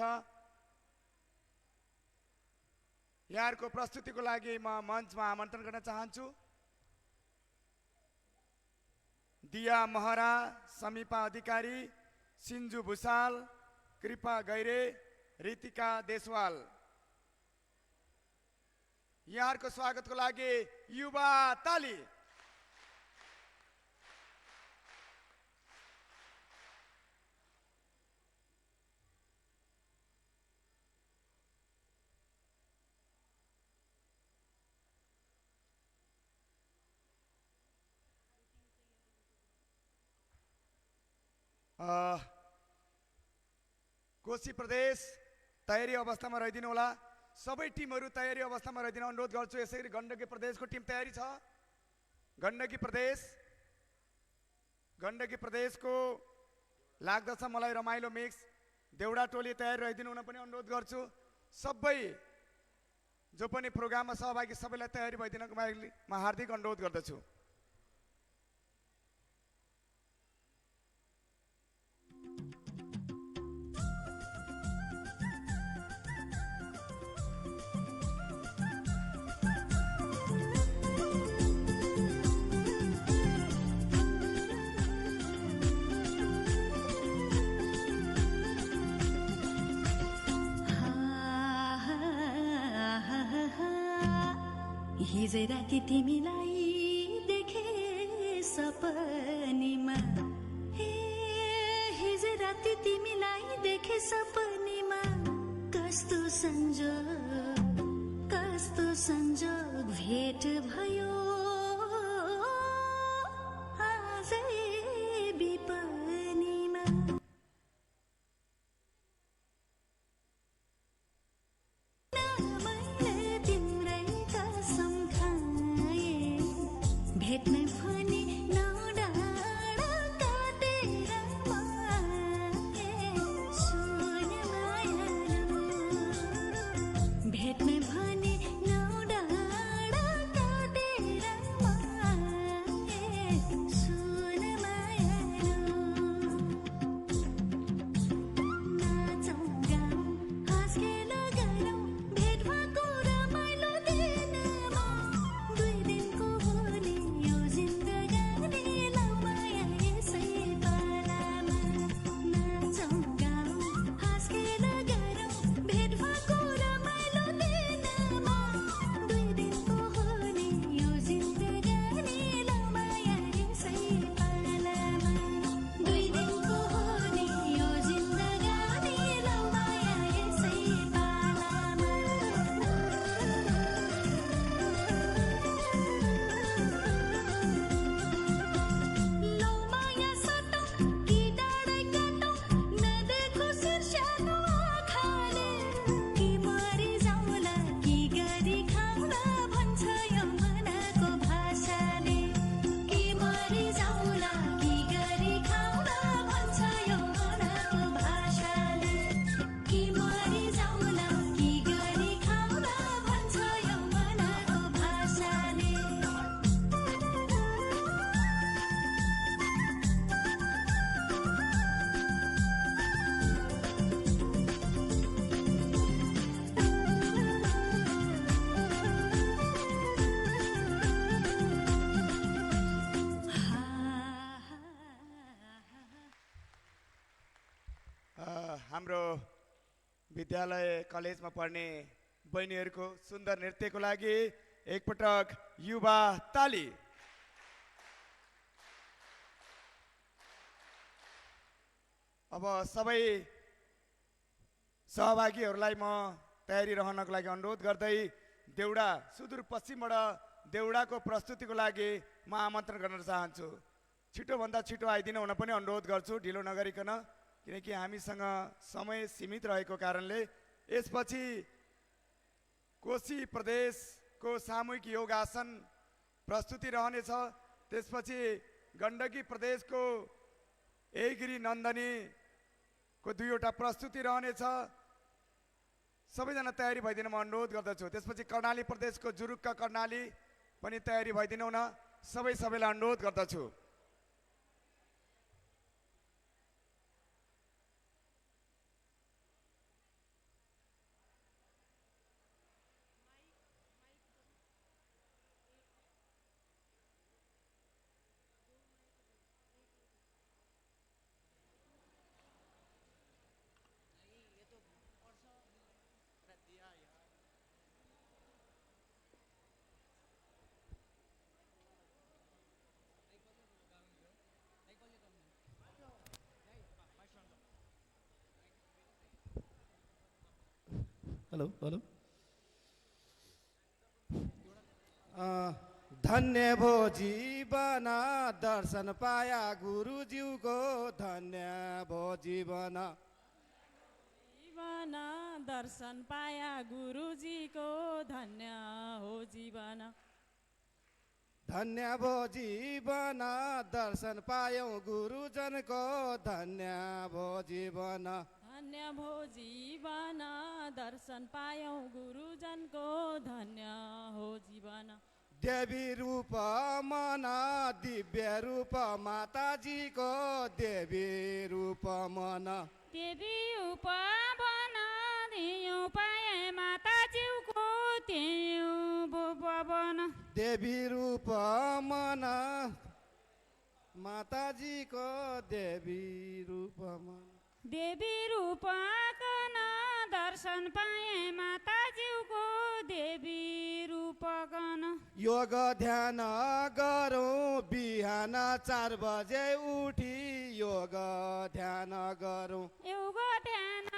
यहाँहरूको प्रस्तुतिको लागि म मञ्चमा आमन्त्रण गर्न चाहन्छु। दिया महरा, समीपा अधिकारी, सिन्जु भुसाल, कृपा गैरे, रितिका देशवाल। यहाँहरूको स्वागतको लागि युवा ताली। कोशी प्रदेश तयारी अवस्थामा रहिदिनु होला। सबै टिमहरू तयारी अवस्थामा रहिदिन अनुरोध गर्छु। यसैगरी गण्डकी प्रदेशको टिम तयारी छ। गण्डकी प्रदेशको लाग्दछ मलाई रमाइलो मिक्स। देउडा टोली तयारी रहिदिनु हुन पनि अनुरोध गर्छु। सबै जो पनि प्रोग्राममा सहभागी सबैलाई तयारी भइदिनको लागि म हार्दिक अनुरोध गर्दछु। हिजो राति तिमीलाई देखे सपनीमा, हे हिजो राति तिमीलाई देखे सपनीमा, कस्तो संजोग भेट भयो आजै विपनीमा। भेट्नै भने नौ डाँडा काटेर मागे सुन मायालु, भेट्नै भने नौ डाँडा काटेर मागे सुन मायालु। नाचौँ गाउँ हाँसखेल गरौँ भेट भएको रमाइलो दिनमा, 2 दिनको होली यो जिन्दगानी लौ माया यसै पालामा। नाचौँ गाउँ हाँसखेल गरौँ भेट भएको रमाइलो दिनमा, 2 दिनको होली यो जिन्दगानी लौ माया यसै पालामा। 2 दिनको होली यो जिन्दगानी लौ माया यसै पालामा। लौ माया सटौँ कि डाँडै काटौँ, नदेखो शीर्षको आँखाले, कि मरि जाउँला कि गरी खाउँला भन्छ यो मनको भाषाले, कि मरि जाउँला कि गरी खाउँला भन्छ यो मनको भाषाले, कि मरि जाउँला कि गरी खाउँला भन्छ यो मनको भाषाले। हाम्रो विद्यालय कलेजमा पढ्ने बहिनीहरूको सुन्दर नृत्यको लागि एकपटक युवा ताली। अब सबै सहभागीहरूलाई म तयारी रहनको लागि अनुरोध गर्दै देउडा सुदूरपश्चिमबाट देउडाको प्रस्तुतिको लागि म आमन्त्रण गर्न चाहन्छु। छिटोभन्दा छिटो आइदिन हुन पनि अनुरोध गर्छु, ढिलो नगरिकन, किनकि हामीसँग समय सीमित रहेको कारणले। यसपछि कोशी प्रदेशको सामूहिक योगासन प्रस्तुति रहनेछ। त्यसपछि गण्डकी प्रदेशको एगिरी नन्दनीको 2वटा प्रस्तुति रहनेछ। सबैजना तयारी भइदिन म अनुरोध गर्दछु। त्यसपछि कर्णाली प्रदेशको जुरुक्क कर्णाली पनि तयारी भइदिनु हुन सबैलाई अनुरोध गर्दछु। Hello hello. धन्य भो जीवन दर्शन पाया गुरुज्यू को, धन्य भो जीवन जीवन दर्शन पाया गुरुजी को, धन्य हो जीवन। धन्य भो जीवन दर्शन पायौँ गुरुजन को, धन्य भो जीवन। धन्य भो जीवन दर्शन पायौँ गुरुजन को, धन्य हो जीवन। देवी रूप मन दिव्य रूप माताजी को, देवी रूप मन। देवी रूप बन दियौँ पाए माताजी को, त्यौँ भुवन। देवी रूप मन माताजी को, देवी रूप मन। देवी रूप कन दर्शन पाए माताजी को, देवी रूप कन। योग ध्यान गरौँ बिहान 4 बजे उठी योग ध्यान गरौँ योग ध्यान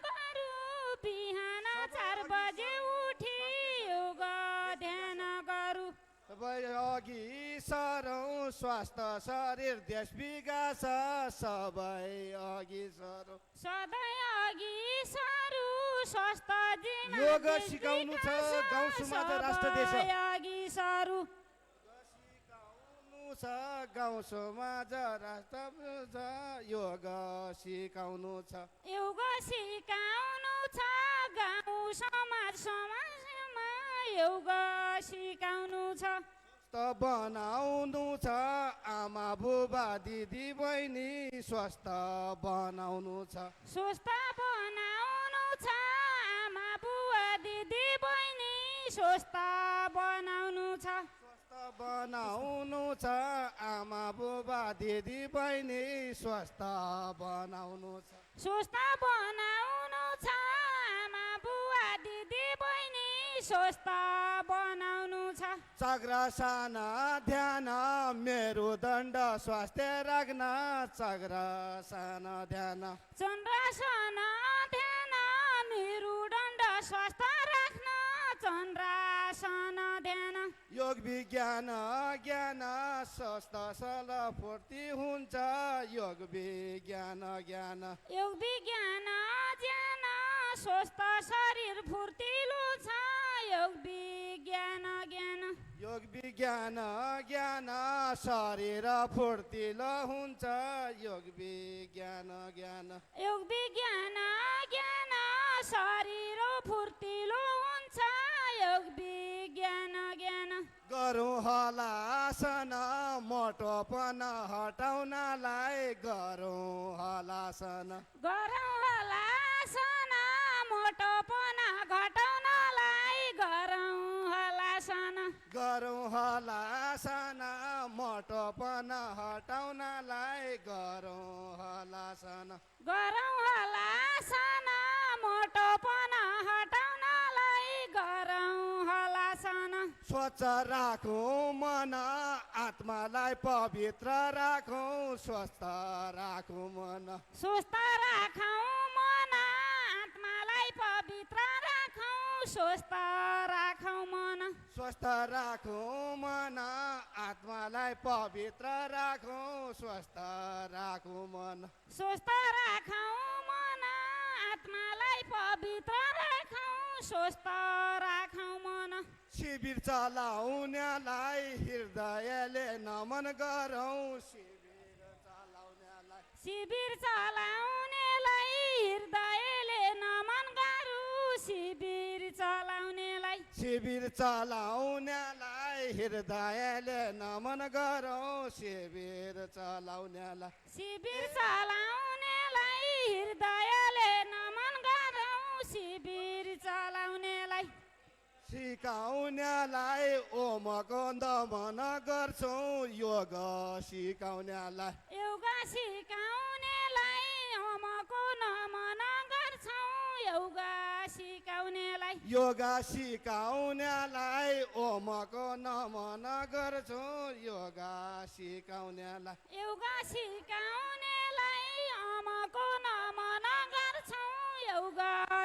गरौँ बिहान 4 बजे उठी योग ध्यान गरौँ सबै अघि सरौँ स्वास्थ्य शरीर देश विकास सबै अघि सरौँ सधैँ अघि सरू स्वस्थ जीवन योग देश सिकाउनु छ विकास गाउँ समाज राष्ट्र देश सबै अघि सरू सिकाउनु छ गाउँ समाज राष्ट्र छ योग सिकाउनु छ योग सिकाउनु छ गाउँ समाज समाजमा योग सिकाउनु छ त बनाउनु छ आमा बुबा दिदी बहिनी स्वस्थ बनाउनु छ स्वस्थ बनाउनु छ आमा बुवा दिदी बहिनी स्वस्थ बनाउनु छ स्वस्थ बनाउनु छ आमा बुबा दिदी बहिनी स्वस्थ बनाउनु छ स्वस्थ बनाउनु छ आमा बुवा दिदी बहिनी स्वस्थ बनाउनु छ चक्रासन ध्यान मेरुदण्ड स्वास्थ्य राख्न चक्रासन ध्यान चन्द्रासन ध्यान मेरुदण्ड स्वास्थ्य राख्न चन्द्रासन ध्यान योग विज्ञान ज्ञान स्वस्थ सल फुर्ती हुन्छ योग विज्ञान ज्ञान योग विज्ञान ज्ञान स्वस्थ शरीर फुर्तिलो छ योग विज्ञान ज्ञान योग विज्ञान ज्ञान शरीर फुर्तिलो हुन्छ योग विज्ञान ज्ञान योग विज्ञान ज्ञान शरीर फुर्तिलो हुन्छ योग विज्ञान ज्ञान गरौँ हलासन मोटोपन हटाउनलाई गरौँ हलासन गरौँ हलासन मोटोपन घटाउनलाई गरौँ हलासन गरौँ हलासन मोटोपन हटाउनलाई गरौँ हलासन गरौँ हलासन मोटोपन हटाउनलाई गरौँ हलासन स्वच्छ राखौँ मन आत्मालाई पवित्र राखौँ स्वस्थ राखौँ मन स्वस्थ राखौँ मन आत्मालाई पवित्र राखौँ स्वस्थ राखौँ मन स्वस्थ राखौँ मन आत्मालाई पवित्र राखौँ स्वस्थ राखौँ मन स्वस्थ राखौँ मन आत्मालाई पवित्र राखौँ स्वस्थ राखौँ मन शिविर चलाउनेलाई हृदयले नमन गरौँ शिविर चलाउनेलाई हृदयले नमन गरौँ शिविर चलाउनेलाई शिविर चलाउनेलाई हृदयले नमन गरौँ शिविर चलाउनेलाई शिविर चलाउनेलाई हृदयले नमन गरौँ शिविर चलाउनेलाई सिकाउनेलाई ओमको दमन गर्छौँ योग सिकाउनेलाई योग सिकाउनेलाई ओमको नमन गर्छौँ योग सिकाउनेलाई योग सिकाउनेलाई ओमको नमन गर्छौँ योग सिकाउनेलाई योग सिकाउनेलाई ओमको नमन गर्छौँ योग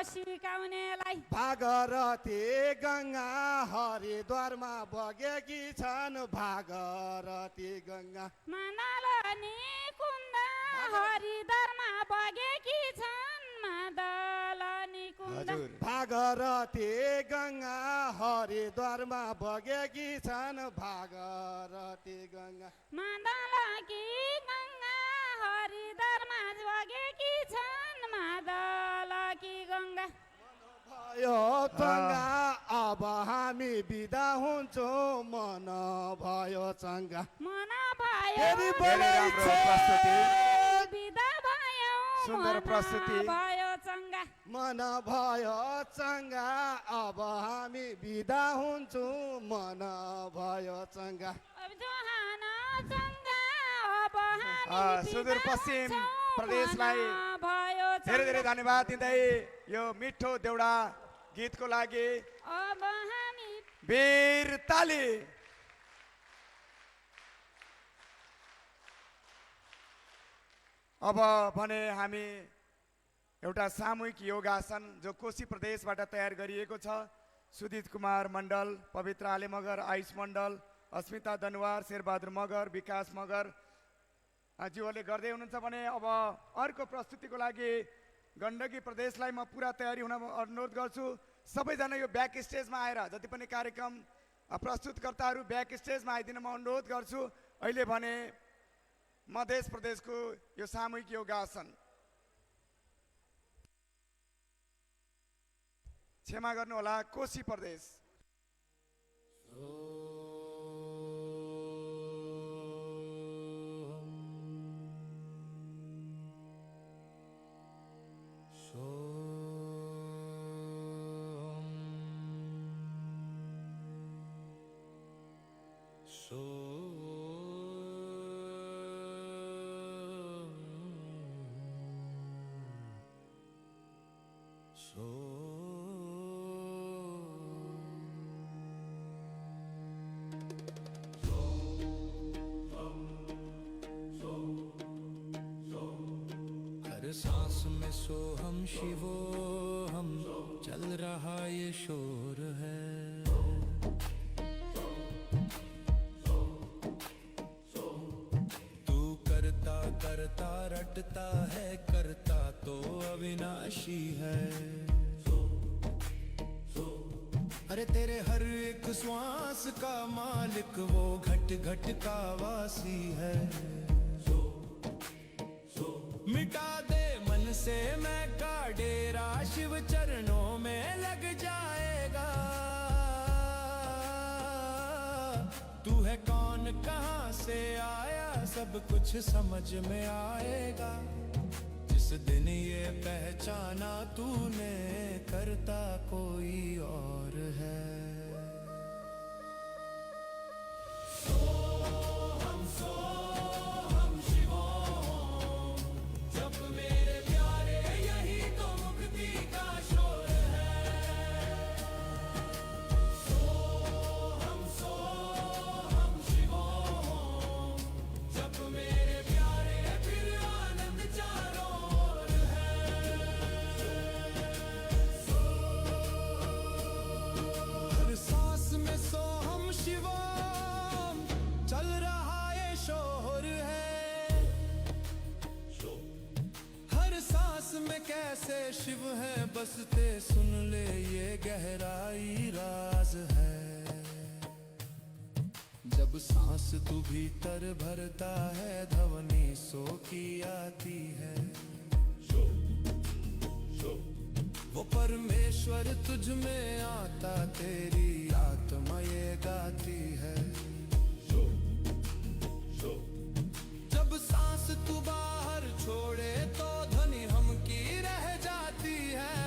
सिकाउनेलाई भागरथी गङ्गा हरिद्वारमा बगेकी छन् भागरथी गङ्गा मादलनी कुण्ड हरिद्वारमा बगेकी छन् मादलनी कुण्ड भागरथी गङ्गा हरिद्वारमा बगेकी छन् भागरथी गङ्गा मादलकी गङ्गा हरिद्वारमा बगेकी छन् मादलकी गङ्गा भयो चङ्गा अब हामी बिदा हुन्छौँ मन भयो चङ्गा मन भयो धेरै राम्रो प्रस्तुति बिदा भयो सुन्दर प्रस्तुति भयो चङ्गा मन भयो चङ्गा अब हामी बिदा हुन्छौँ मन भयो चङ्गा अब जोहान चङ्गा अब हामी सुदूरपश्चिम प्रदेशलाई भयो धेरै धेरै धन्यवाद दिँदै यो मिठो देउडा गीतको लागि अब हामी वीर ताली। अब भने हामी एउटा सामूहिक योगासन जो कोशी प्रदेशबाट तयार गरिएको छ, सुदित कुमार मण्डल, पवित्र आले मगर, आयुष मण्डल, अस्मिता दनवार, शेरबहादुर मगर, विकास मगर ज्यूहरूले गर्दै हुनुहुन्छ भने अब अर्को प्रस्तुतिको लागि गण्डकी प्रदेशलाई म पुरा तयारी हुन अनुरोध गर्छु। सबैजना यो ब्याक स्टेजमा आएर जति पनि कार्यक्रम प्रस्तुतकर्ताहरू ब्याक स्टेजमा आइदिन म अनुरोध गर्छु। अहिले भने मध्य प्रदेशको यो सामूहिक योगासन। क्षमा गर्नुहोला कोशी प्रदेश। हर सांस में सोहम शिवो हम, चल रहा ये शोर है। तू करता करता रटता है, करता तो अविनाशी है। अरे तेरे हर एक श्वास का मालिक वो घट घट का वासी है। मिटा दे मन से मैं का डेरा, शिव चरणों में लग जाएगा। तू है कौन कहाँ से आया, सब कुछ समझ में आएगा। जिस दिन ये पहचाना तूने, करता कोई और है। कैसे शिव है बसते, सुन ले ये गहराई राज है। जब सांस तू भीतर भरता है, ध्वनि सो की आती है। वो परमेश्वर तुझ में आता, तेरी आत्मा ये गाती है। जब सांस तू बाहर छोड़े तो ध्वनि हम की रह जाती है।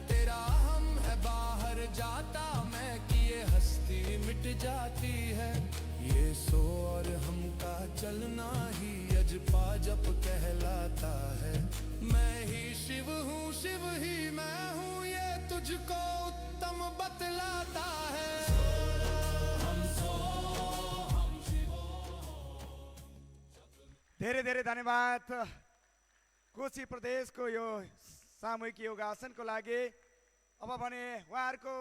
तेरा हम है बाहर जाता, मैं किए हस्ती मिट जाती है। ये सो और हम का चलना ही अजपा जप कहलाता है। मैं ही शिव हूँ, शिव ही मैं हूँ, ये तुझको उत्तम बतलाता है। धेरै धेरै धन्यवाद कोशी प्रदेशको यो सामूहिक योगासनको लागि। अब भने उहाँहरूको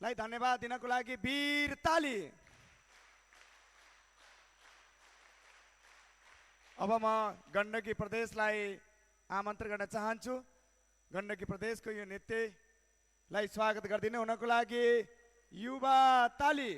लाई धन्यवाद दिनको लागि वीर ताली। अब म गण्डकी प्रदेशलाई आमन्त्रण गर्न चाहन्छु। गण्डकी प्रदेशको यो नृत्यलाई स्वागत गरिदिनु हुनको लागि युवा ताली।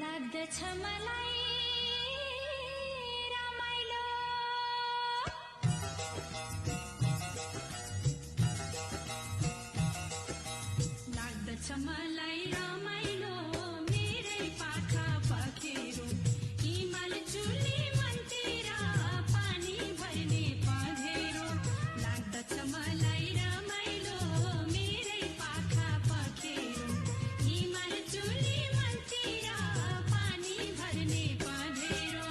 लाग्दछ मलाई रमाइलो लाग्दछ मलाई रमाइलो मेरै पाखा पखेरो हिमाल चुली मनतिर पानी भर्ने पँधेरो लाग्दछ मलाई रमाइलो मेरै पाखा पखेरो हिमाल चुली मनतिर पानी भर्ने पँधेरो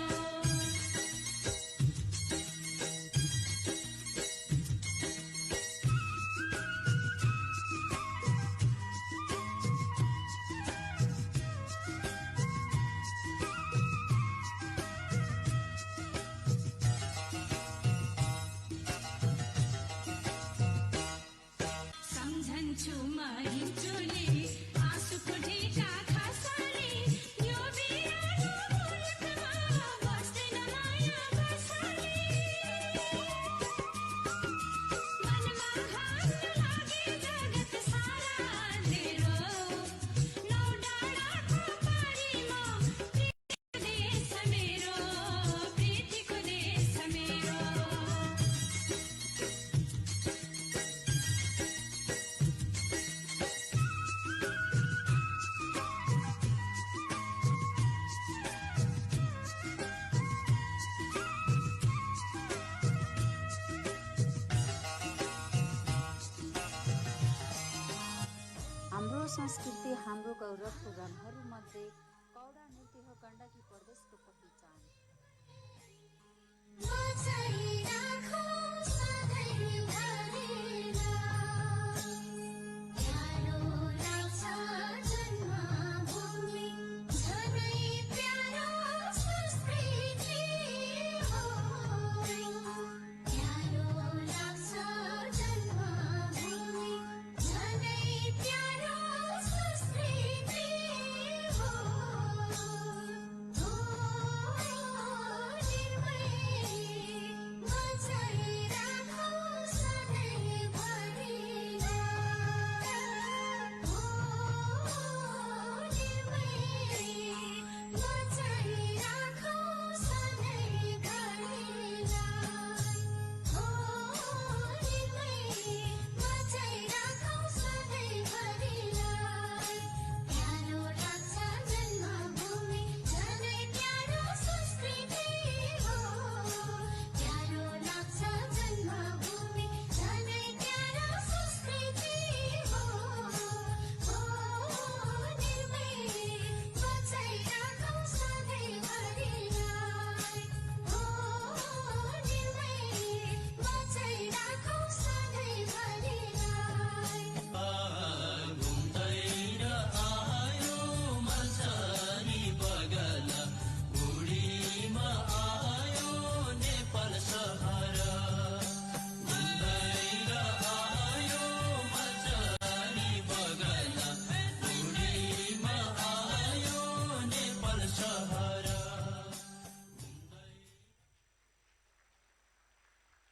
सम्झन्छु म हिउँचोले आँसुको ढेका खसाले यो बिरालो मुलुकमा बस्दैन माया बसाले मनमा घाम लागे जगत सारा अँधेरो नौ डाँडाको पारीमा प्रीतिको देश मेरो प्रीतिको देश मेरो हाम्रो संस्कृति हाम्रो गौरवको रङहरूमध्ये कौडा नृत्य हो गण्डकी प्रदेशको पहिचान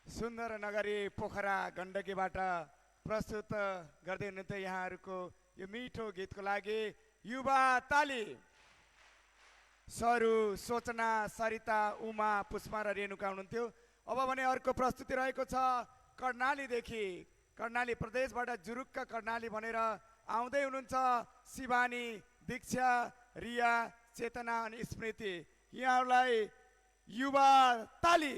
सुन्दर नगरी पोखरा गण्डकीबाट प्रस्तुत गर्दै हुनुहुन्थ्यो यहाँहरूको यो मिठो गीतको लागि युवा ताली सरू सोचना सरिता उमा पुष्पा र रेणुका हुनुहुन्थ्यो। अब भने अर्को प्रस्तुति रहेको छ कर्णालीदेखि कर्णाली प्रदेशबाट जुरुक्क कर्णाली भनेर आउँदै हुनुहुन्छ शिवानी दीक्षा रिया चेतना अनि स्मृति यहाँहरूलाई युवा ताली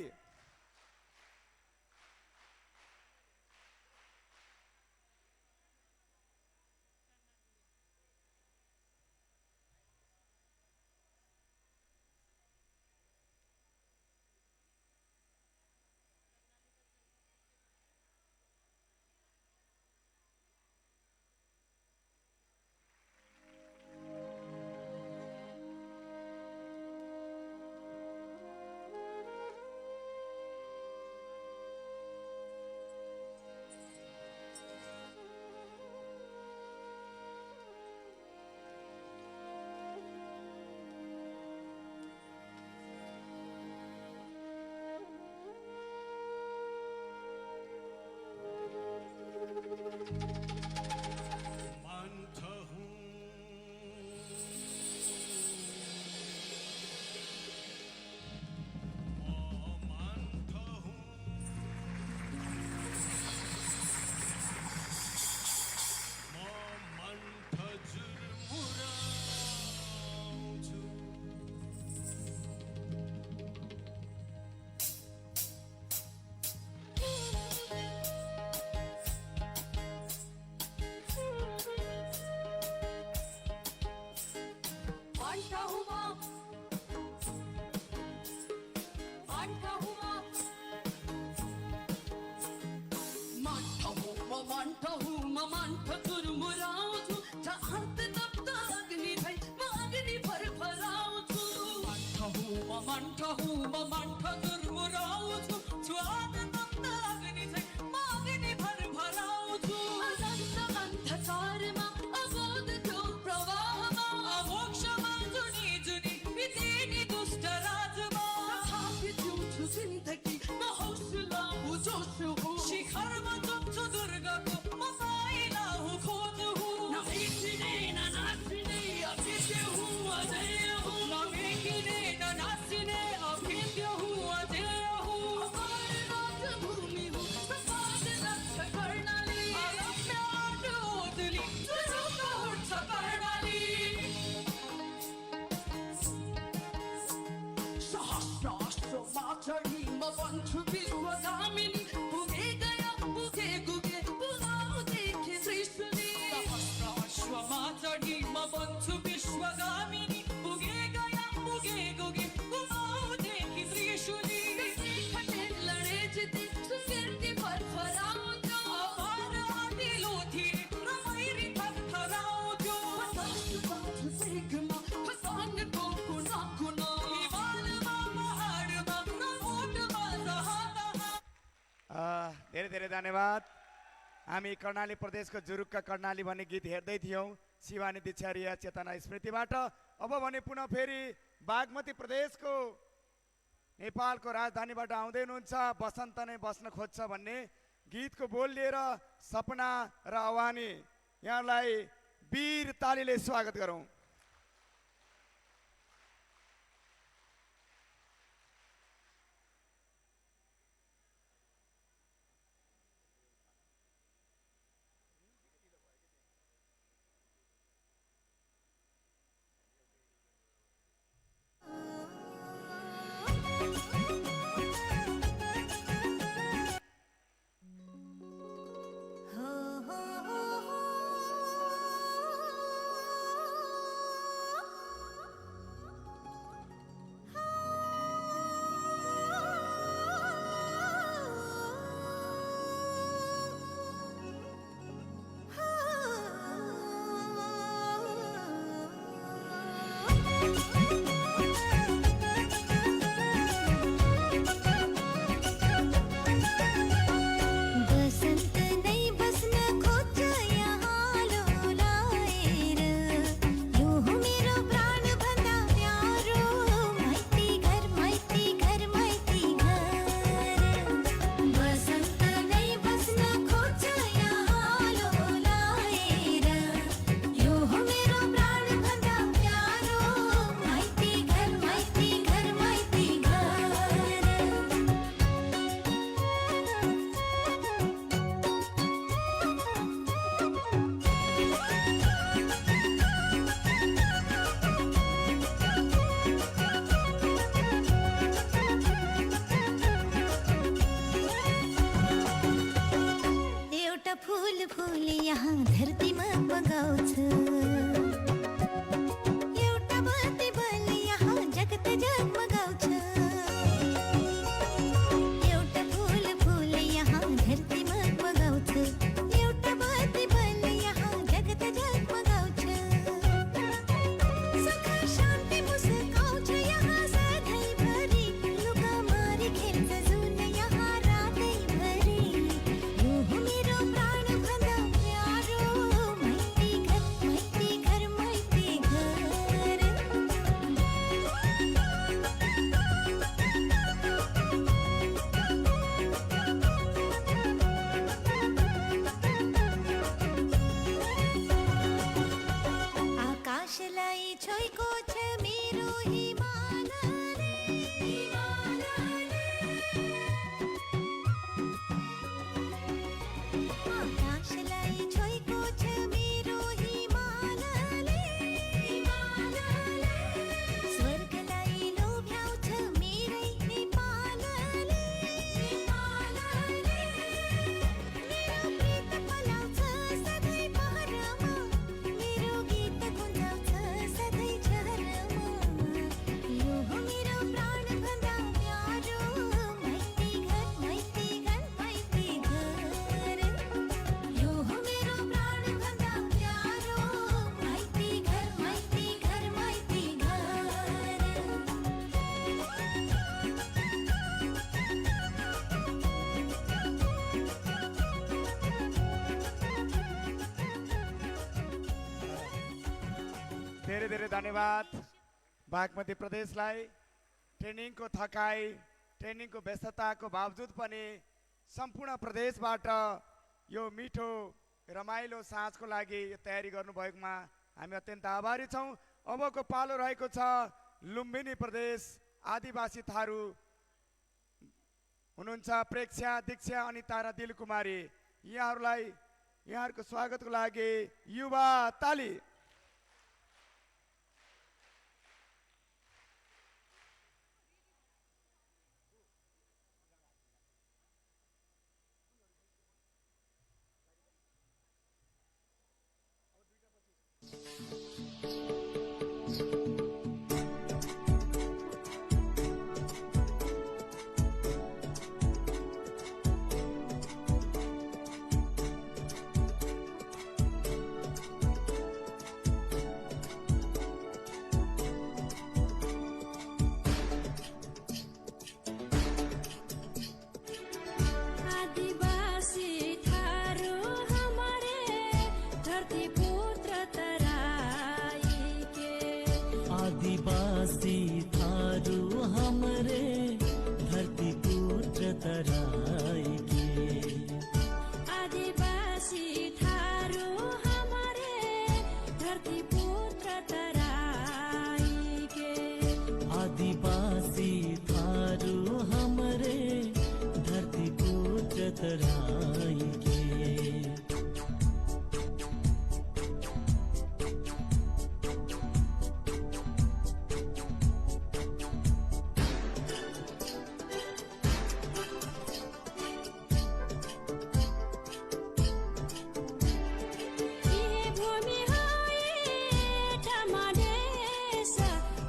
विश्वगामिनी पुगे गया पुगे गुगे पुगाऊ देखे त्रिशुली सहस्र अश्वमा चढी म बन्छु विश्वगामिनी पुगे गया पुगे गुगे पुगाऊ देखे त्रिशुली खटे लडे जिते सुगर्ती फरफराउँथ्यो अपार आदिलो थिए रमाइरी थरथराउँथ्यो वेगमा खसाङको कुना कुना हिमालमा पहाडमा रमोटमा जहाँ धेरै धेरै धन्यवाद। हामी कर्णाली प्रदेशको जुरुक्क कर्णाली भन्ने गीत हेर्दै थियौँ शिवानी दिक्षारिया चेतना स्मृतिबाट। अब भने पुनः फेरि बागमती प्रदेशको नेपालको राजधानीबाट आउँदै हुनुहुन्छ बसन्त नै बस्न खोज्छ भन्ने गीतको बोल लिएर सपना र अवानी, यहाँलाई वीर तालीले स्वागत गरौँ। बसंत नहीं बसना खोज यहाँ लोलाएर यूं हो मेरो प्राण भन्दा प्यारो माइती घर माइती घर माइती घर बसंत नहीं बसना खोज यहाँ लोलाएर यूं हो मेरो प्राण भन्दा प्यारो माइती घर माइती घर माइती घर एउटा फूल फूल यहाँ धरतीमा बगाउँछ एउटा बत्ती बल यहाँ जगत जगमगाउँछ एउटा फूल फूल यहाँ धरतीमा बगाउँछ एउटा बत्ती बल यहाँ जगत जगमगाउँछ सुख शान्ति मुस्काउँछ यहाँ सधैँभरि लुका मारी खेल्छ जुन यहाँ रातैभरि यो हो मेरो प्राण भन्दा प्यारो माइती घर माइती घर आकाशलाई छोएको छ मेरो हिमालले आकाशलाई छोएको छ मेरो हिमालले स्वर्गलाई लोभ्याउँछ मेरै नेपालले मेरो प्रीत पलाउँछ सधैँ पहरमा मेरो गीत गुन्जाउँछ सधैँ झरमा यो हो मेरो प्राण भन्दा प्यारो माइती घर माइती घर माइती घर यो हो मेरो प्राण भन्दा प्यारो माइती घर माइती घर माइती धेरै धेरै धन्यवाद बागमती प्रदेशलाई। ट्रेनिङको थकाइ ट्रेनिङको व्यस्तताको बावजुद पनि सम्पूर्ण प्रदेशबाट यो मिठो रमाइलो साँझको लागि तयारी गर्नुभएकोमा हामी अत्यन्त आभारी छौँ। अबको पालो रहेको छ लुम्बिनी प्रदेश आदिवासी थारू हुनुहुन्छ प्रेक्षा दीक्षा अनिता र दिल कुमारी। यहाँहरूलाई यहाँहरूको स्वागतको लागि युवा ताली। आदिवासी थारू हमरे धरती पुत्र तराई के आदिवासी थारू हमारे धरती पुत्र तराई के आदिवासी थारू हमरे धरती पुत्र तराई के ये भूमि हाय टमाडेस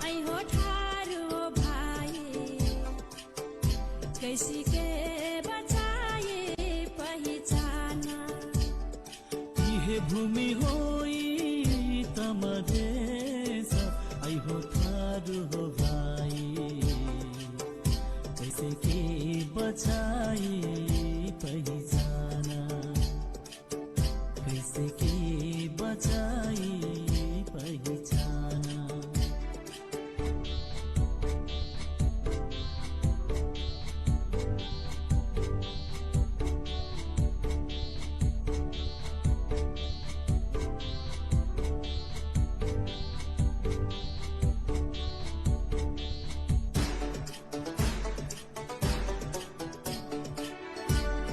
ऐ हो ठारो भाई कैसी के बचाए पहचाना इहे भूमि होई तमदेस आई हो थारू हो भाई कैसे के बचाई पहचाना कैसे के बचाई पहचाना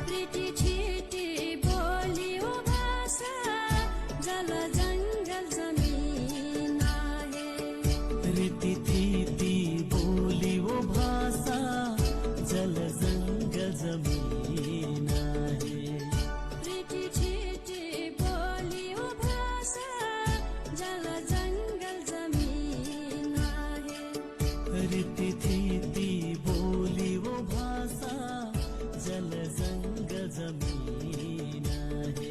प्रीति छिटी बोलियो भाषा जल जंगल जमीन है रीति थीति बोली वो भाषा जल जंगल जमीन है प्रीति छिटी बोलियो भाषा जल जंगल जमीन है रीति थीति बोली वो भाषा जल जंगल जमीन है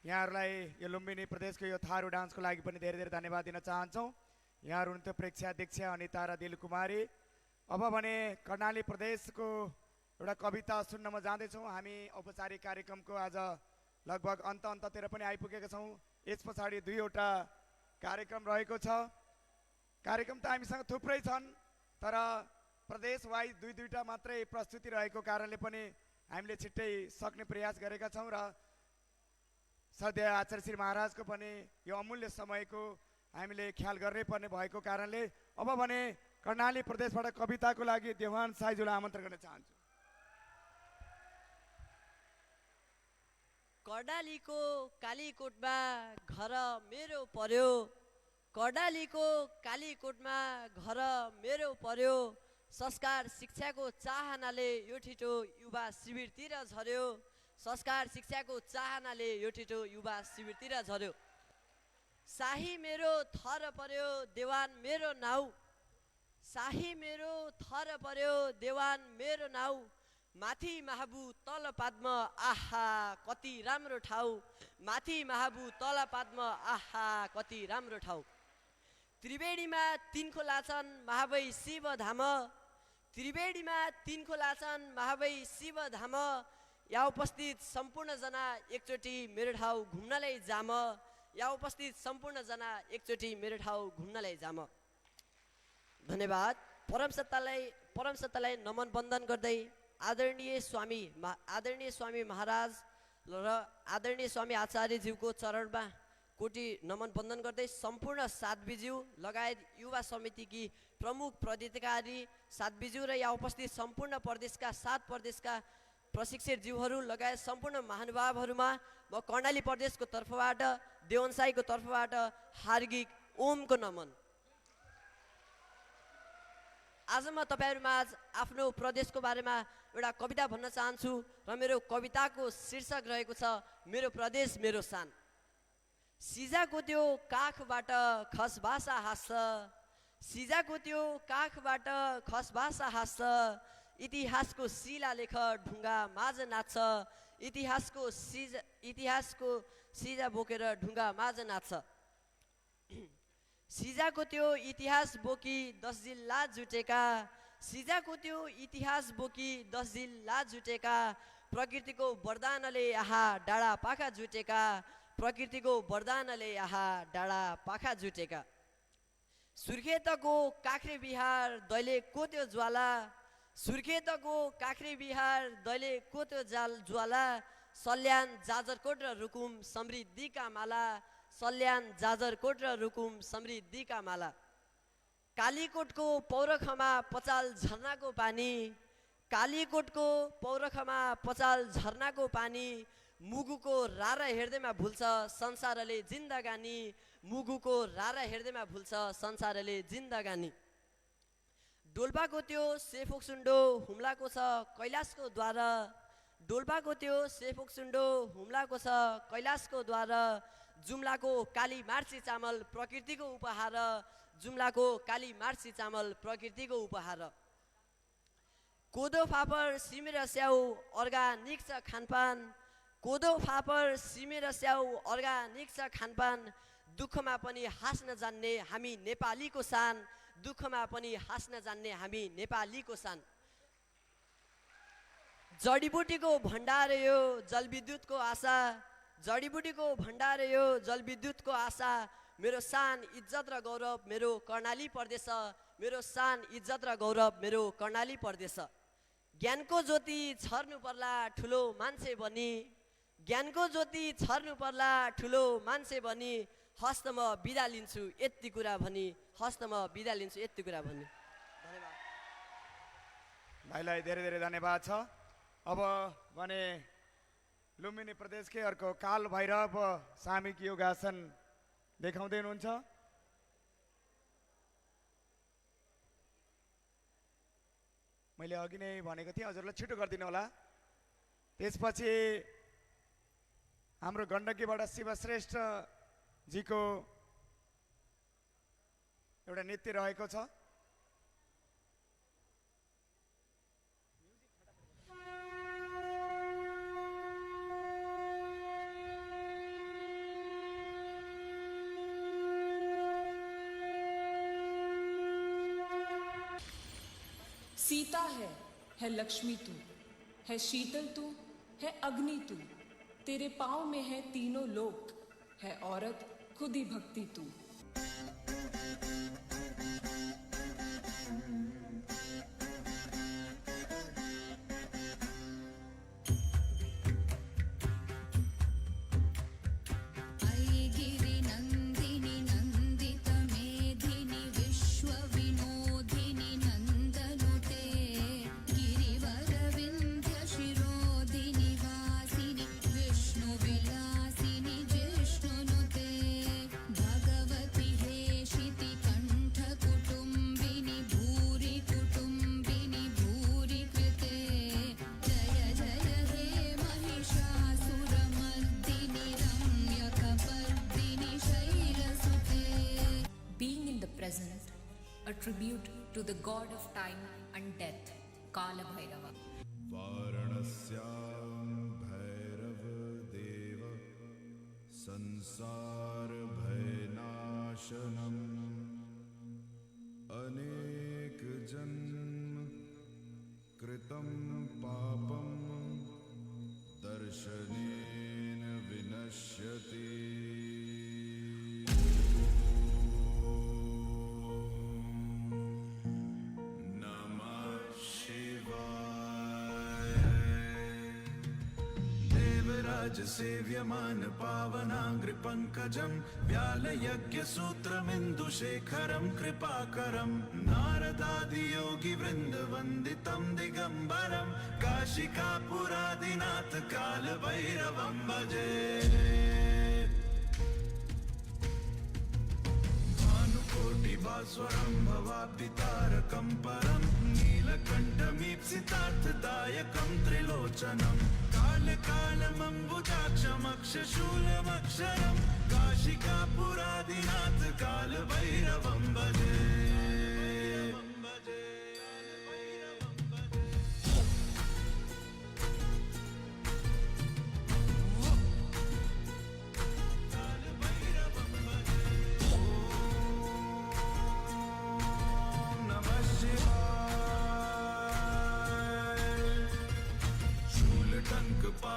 यहाँहरूलाई यो लुम्बिनी प्रदेशको यो थारू डान्सको लागि पनि धेरै धेरै धन्यवाद दिन चाहन्छौँ। यहाँहरू हुनुहुन्थ्यो प्रेक्षाध्यक्ष अनिता र दिलकुमारी। अब भने कर्णाली प्रदेशको एउटा कविता सुन्न म जाँदैछौँ। हामी औपचारिक कार्यक्रमको आज लगभग अन्ततिर पनि आइपुगेका छौँ। यस पछाडि दुईवटा कार्यक्रम रहेको छ। कार्यक्रम त हामीसँग थुप्रै छन्, तर प्रदेश वाइज दुईटा मात्रै प्रस्तुति रहेको कारणले पनि हामीले छिट्टै सक्ने प्रयास गरेका छौँ र सद्य आचार्य श्री महाराजको पनि यो अमूल्य समयको हामीले ख्याल गर्नै पर्ने भएको कारणले अब भने कर्णाली प्रदेशबाट कविताको लागि देवान साइजुलाई आमन्त्रण गर्न चाहन्छु। कर्णालीको कालीकोटमा घर मेरो पर्यो, कर्णालीको कालीकोटमा घर मेरो पर्यो, संस्कार शिक्षाको चाहनाले यो ठिटो युवा शिविरतिर झर्यो, संस्कार शिक्षाको चाहनाले यो ठिटो युवा शिविरतिर झर्यो। शाही मेरो थर पर्यो देवान मेरो नाउ, शाही मेरो थर पर्यो देवान मेरो नाउ, माथि महाबु तल पाद्म आहा कति राम्रो ठाउँ, माथि महाबु तल पाद्म आहा कति राम्रो ठाउँ। त्रिवेणीमा तीन खोला छन् महाबै शिव धाम, त्रिवेणीमा तीन खोला छन् महाबै शिव धाम, यहाँ उपस्थित सम्पूर्ण जना एकचोटि मेरो ठाउँ घुम्नलाई जाम, यहाँ उपस्थित सम्पूर्ण जना एकचोटि मेरो ठाउँ घुम्नलाई जाम। धन्यवाद। परमसत्तालाई नमन वन्दन गर्दै आदरणीय स्वामी महाराज र आदरणीय स्वामी आचार्यज्यूको चरणमा कोटि नमन वन्दन गर्दै सम्पूर्ण साध्वीज्यू लगायत युवा समितिकी प्रमुख पदाधिकारी साध्वीज्यू र यहाँ उपस्थित सम्पूर्ण प्रदेशका 7 प्रदेशका प्रशिक्षकज्यूहरू लगायत सम्पूर्ण महानुभावहरूमा म कर्णाली प्रदेशको तर्फबाट देवनसाईको तर्फबाट हार्दिक ओमको नमन। आज म तपाईहरुमाझ आफ्नो प्रदेशको बारेमा एउटा कविता भन्न चाहन्छु र मेरो कविताको शीर्षक रहेको छ मेरो प्रदेश मेरो शान। सिजाको त्यो काखबाट खसभाषा हाँस्छ, सिजाको त्यो काखबाट खसभाषा हाँस्छ, इतिहासको शिलालेख ढुङ्गा माझ नाच्छ, इतिहासको इतिहासको सिजा बोकेर ढुङ्गा माझ नाच्छ। सिजाको त्यो इतिहास बोकी 10 जिल्ला जुटेका, सिजाको त्यो इतिहास बोकी 10 जिल्ला जुटेका, प्रकृतिको वरदानले यहाँ डाँडा पाखा जुटेका, प्रकृतिको वरदानले यहाँ डाँडा पाखा जुटेका। सुर्खेतको काँक्रे बिहार दैले कोत्यो ज्वाला, सुर्खेतको काँक्रे बिहार दैले कोत्यो ज्वाला, सल्यान जाजरकोट र रुकुम समृद्धिका माला, सल्यान जाजरकोट र रुकुम समृद्धिका माला। कालीकोटको पौरखमा पचाल झरनाको पानी, कालीकोटको पौरखमा पचाल झरनाको पानी, मुगुको रारा हेर्दैमा भुल्छ संसारले जिन्दगानी, मुगुको रारा हेर्दैमा भुल्छ संसारले जिन्दगानी। डोल्पाको त्यो सेफोक्सुन्डो हुम्लाको छ कैलाशको द्वार, डोल्पाको त्यो सेफोक्सुन्डो हुम्लाको छ कैलाशको द्वार, जुम्लाको काली मार्सी चामल प्रकृतिको उपहार, जुम्लाको काली मार्सी चामल प्रकृतिको उपहार। कोदो फापर सिमी र स्याउ अर्गानिक छ खानपान, कोदो फापर सिमी र स्याउ अर्गानिक छ खानपान, दुःखमा पनि हाँस्न जान्ने हामी नेपालीको शान, दुःखमा पनि हाँस्न जान्ने हामी नेपालीको शान। जडीबुटीको भण्डार यो जलविद्युतको आशा, जडीबुटीको भण्डार यो जलविद्युतको आशा, मेरो शान इज्जत र गौरव मेरो कर्णाली प्रदेश, मेरो शान इज्जत र गौरव मेरो कर्णाली प्रदेश। ज्ञानको ज्योति छर्नु पर्ला ठुलो मान्छे बनी, ज्ञानको ज्योति छर्नु पर्ला ठुलो मान्छे बनी, हस्त म बिदा लिन्छु यति कुरा भनी, हस्त म बिदा लिन्छु यति कुरा भनी। धन्यवाद भाइलाई धेरै धेरै धन्यवाद छ। अब भने लुम्बिनी प्रदेशकै अर्को काल भैरव सामूहिक योगासन देखाउँदै हुनुहुन्छ। मैले अघि नै भनेको थिएँ हजुरलाई छिटो गरिदिनु होला। त्यसपछि हाम्रो गण्डकीबाट शिवश्रेष्ठ जीको एउटा नृत्य रहेको छ। सीता है लक्ष्मी तू, है शीतल तू, है अग्नि तू, तेरे पाँव में है तीनों लोक, है औरत खुद ही भक्ति तू। a tribute to the god of time and death, Kala Bhairava. वाराणस्यां Bhairav देव संसार भयनाशनम् अनेक जन्म कृतं पापं दर्शनेन विनश्यति। सेव्यमान पावनांग्रि पंकजं व्यालयज्ञ सूत्रमिन्दुशेखरं कृपाकरं नारदादि योगी वृंद वंदितं दिगंबरं काशिकापुरादिनाथ काल भैरवं भजे। भानुकोटि भास्वरं भवाब्दितारकं परं नीलकण्ठमीप्सितार्थदायकं त्रिलोचनं कालकालमम्बुजाक्षमक्षशूलमक्षरं काशिकापुरादिनाथ काल भैरवं भजे।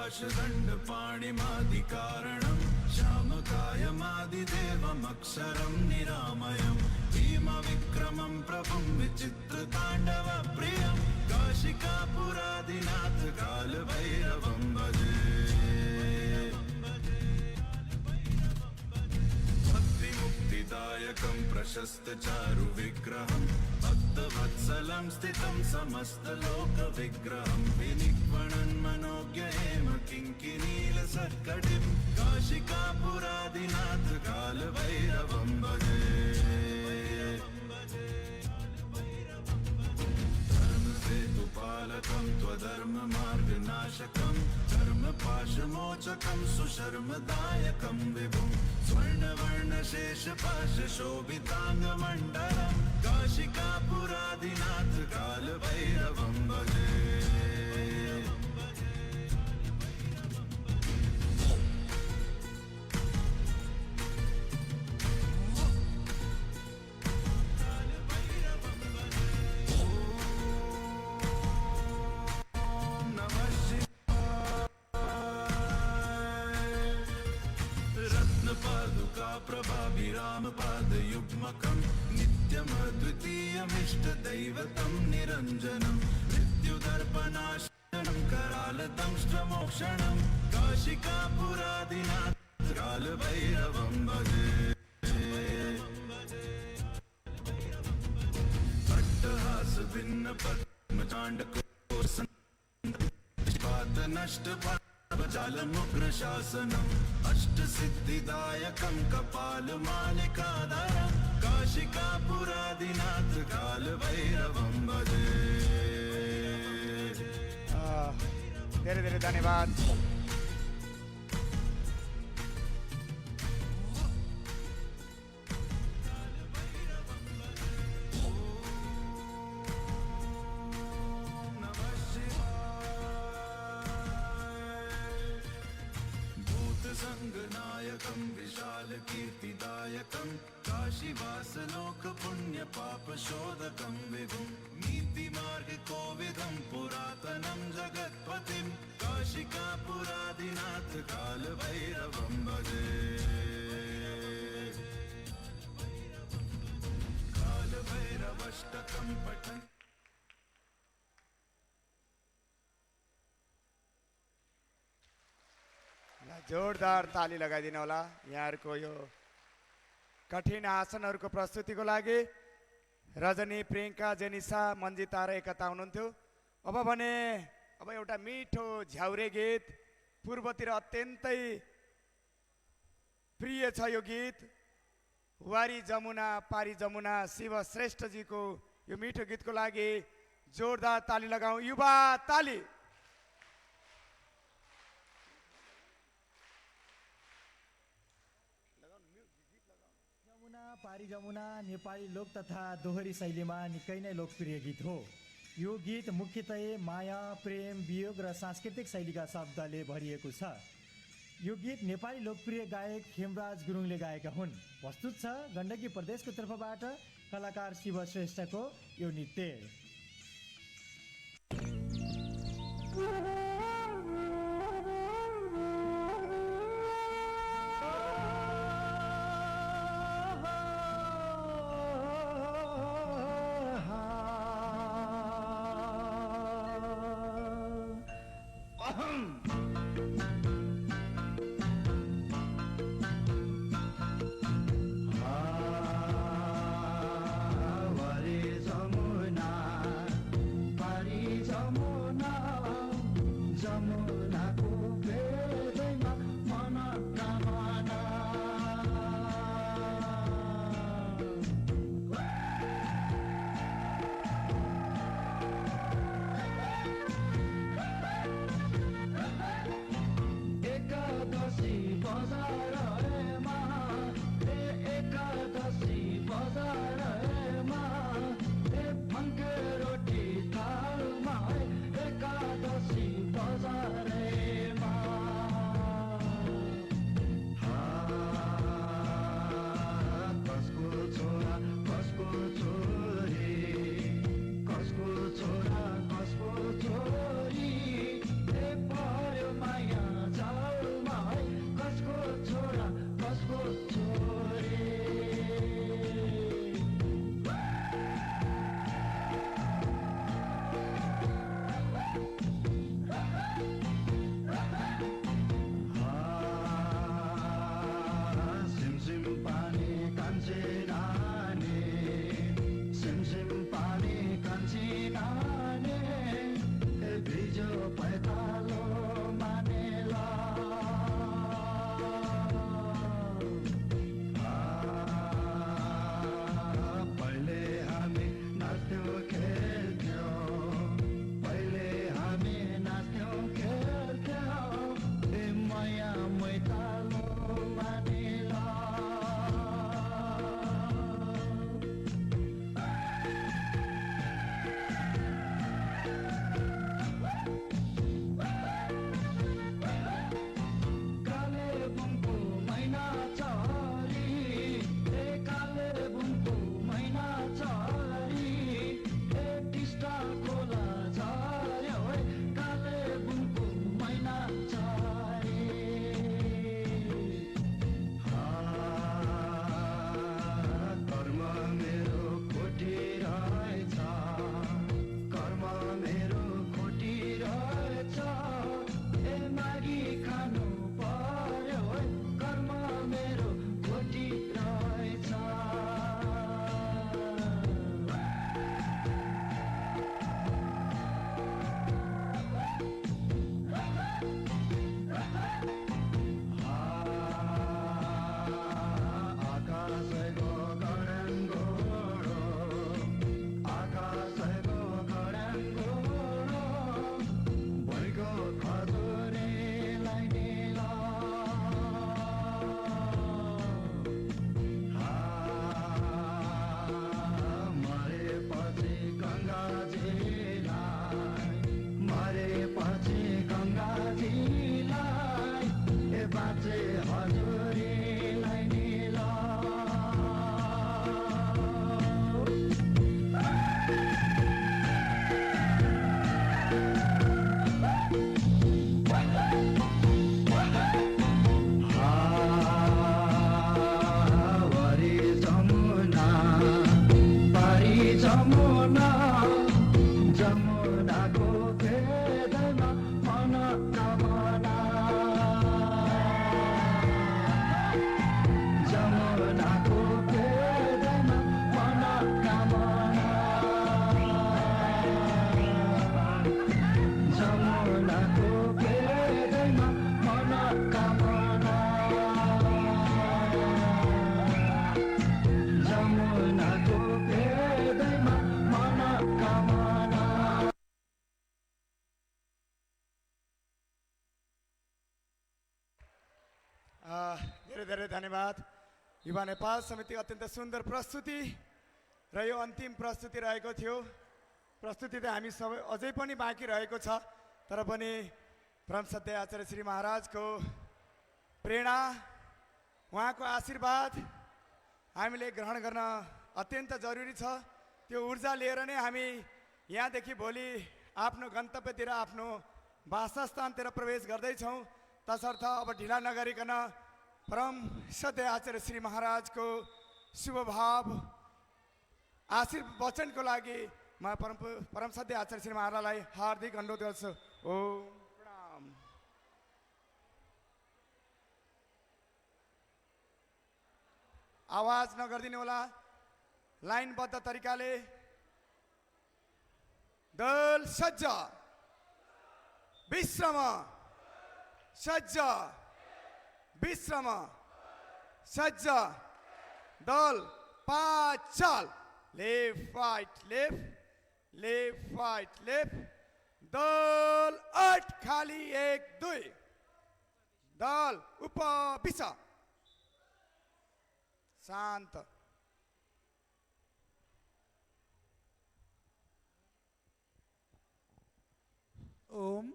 पाशदण्डपाणिमादिकारणं श्यामकायमादिदेवमक्षरं निरामयं भीमविक्रमं प्रभुं विचित्रताण्डवप्रियं काशिकापुरादिनाथ कालभैरवं भजे भक्तिमुक्तिदायकं प्रशस्तचारुविग्रहं भक्तवत्सलं स्थितं समस्तलोकविग्रहं विनिक्वणन् मनोज्ञहेम किङ्किनीलसत्कटिं काशिकापुरादिनाथ कालभैरवं भजे धर्मसेतुपालकं त्वधर्ममार्गनाशकं धर्मपाशमोचकं सुशर्मदायकं विभुं स्वर्णवर्णशेषपाशशोभिताङ्गमण्डलं काशिकापुरादिनाथ कालभैरवं भजे प्रभाभिरामपादयुग्मकं नित्यमद्वितीयमिष्टदैवतं निरञ्जनं मृत्युदर्पणाशनं करालदंष्ट्रमोक्षणं काशिकापुरादिनाथ कालभैरवं भजे अट्टहासभिन्नपद्मचाण्डकोपनष्टजालमुग्रशासनम् अष्टसिद्धिदायकं कपालमालिकाधरं काशिकापुरादिनाथ कालभैरवं भजे धेरै धेरै धन्यवाद। संगनायकं विशालकीर्तिदायकं काशीवासलोकपुण्यपापशोधकं विभुं नीतिमार्गकोविदं पुरातनं जगत्पतिं काशिकापुरादिनाथ कालभैरवं भजे कालभैरवष्टकं पठन् जोरदार ताली लगाइदिनु होला यहाँहरूको यो कठिन आसनहरूको प्रस्तुतिको लागि। रजनी, प्रियङ्का, जेनिसा, मन्जिता र एकता हुनुहुन्थ्यो। अब भने एउटा मिठो झ्याउरे गीत, पूर्वतिर अत्यन्तै प्रिय छ यो गीत। वारी जमुना पारी जमुना शिव श्रेष्ठजीको यो मिठो गीतको लागि जोरदार ताली लगाऊ। युवा ताली। पारी जमुना नेपाली लोक तथा दोहोरी शैलीमा निकै नै लोकप्रिय गीत हो। यो गीत मुख्यतया माया, प्रेम, वियोग र सांस्कृतिक शैलीका शब्दले भरिएको छ। यो गीत नेपाली लोकप्रिय गायक हेमराज गुरुङले गाएका हुन्। प्रस्तुत छ गण्डकी प्रदेशको तर्फबाट कलाकार शिव श्रेष्ठको यो नृत्य। जमुना जमुनाको भेदमा मनोकामना जमुनाको भेदमा मनोकामना जमुनाको भेदमा मनोकामना जमुनाको भेदमा मनोकामना। धेरै धेरै धन्यवाद। युवा नेपाल समिति अत्यन्त सुन्दर प्रस्तुति र यो अन्तिम प्रस्तुति रहेको थियो। प्रस्तुति त हामी सबै अझै पनि बाँकी रहेको छ, तर पनि परम सत्य आचार्य श्री महाराजको प्रेरणा, उहाँको आशीर्वाद हामीले ग्रहण गर्न अत्यन्त जरुरी छ। त्यो ऊर्जा लिएर नै हामी यहाँदेखि भोलि आफ्नो गन्तव्यतिर, आफ्नो वासस्थानतिर प्रवेश गर्दैछौँ। तसर्थ अब ढिला नगरिकन परम सत्य आचार्य श्री महाराजको शुभ भाव आशीर्वचनको लागि म परम सत्य आचार्य श्री महाराजलाई हार्दिक अनुरोध गर्छु। ओम प्रणाम। आवाज नगरिदिनु होला, लाइनबद्ध तरिकाले। दल सज्जा, विश्राम, सज्जा, विश्राम, सज्जा, दल 5 चाल, left fight left, left fight left, दल 8 खाली 1 2, दल उप पिसा, शांत। ओम।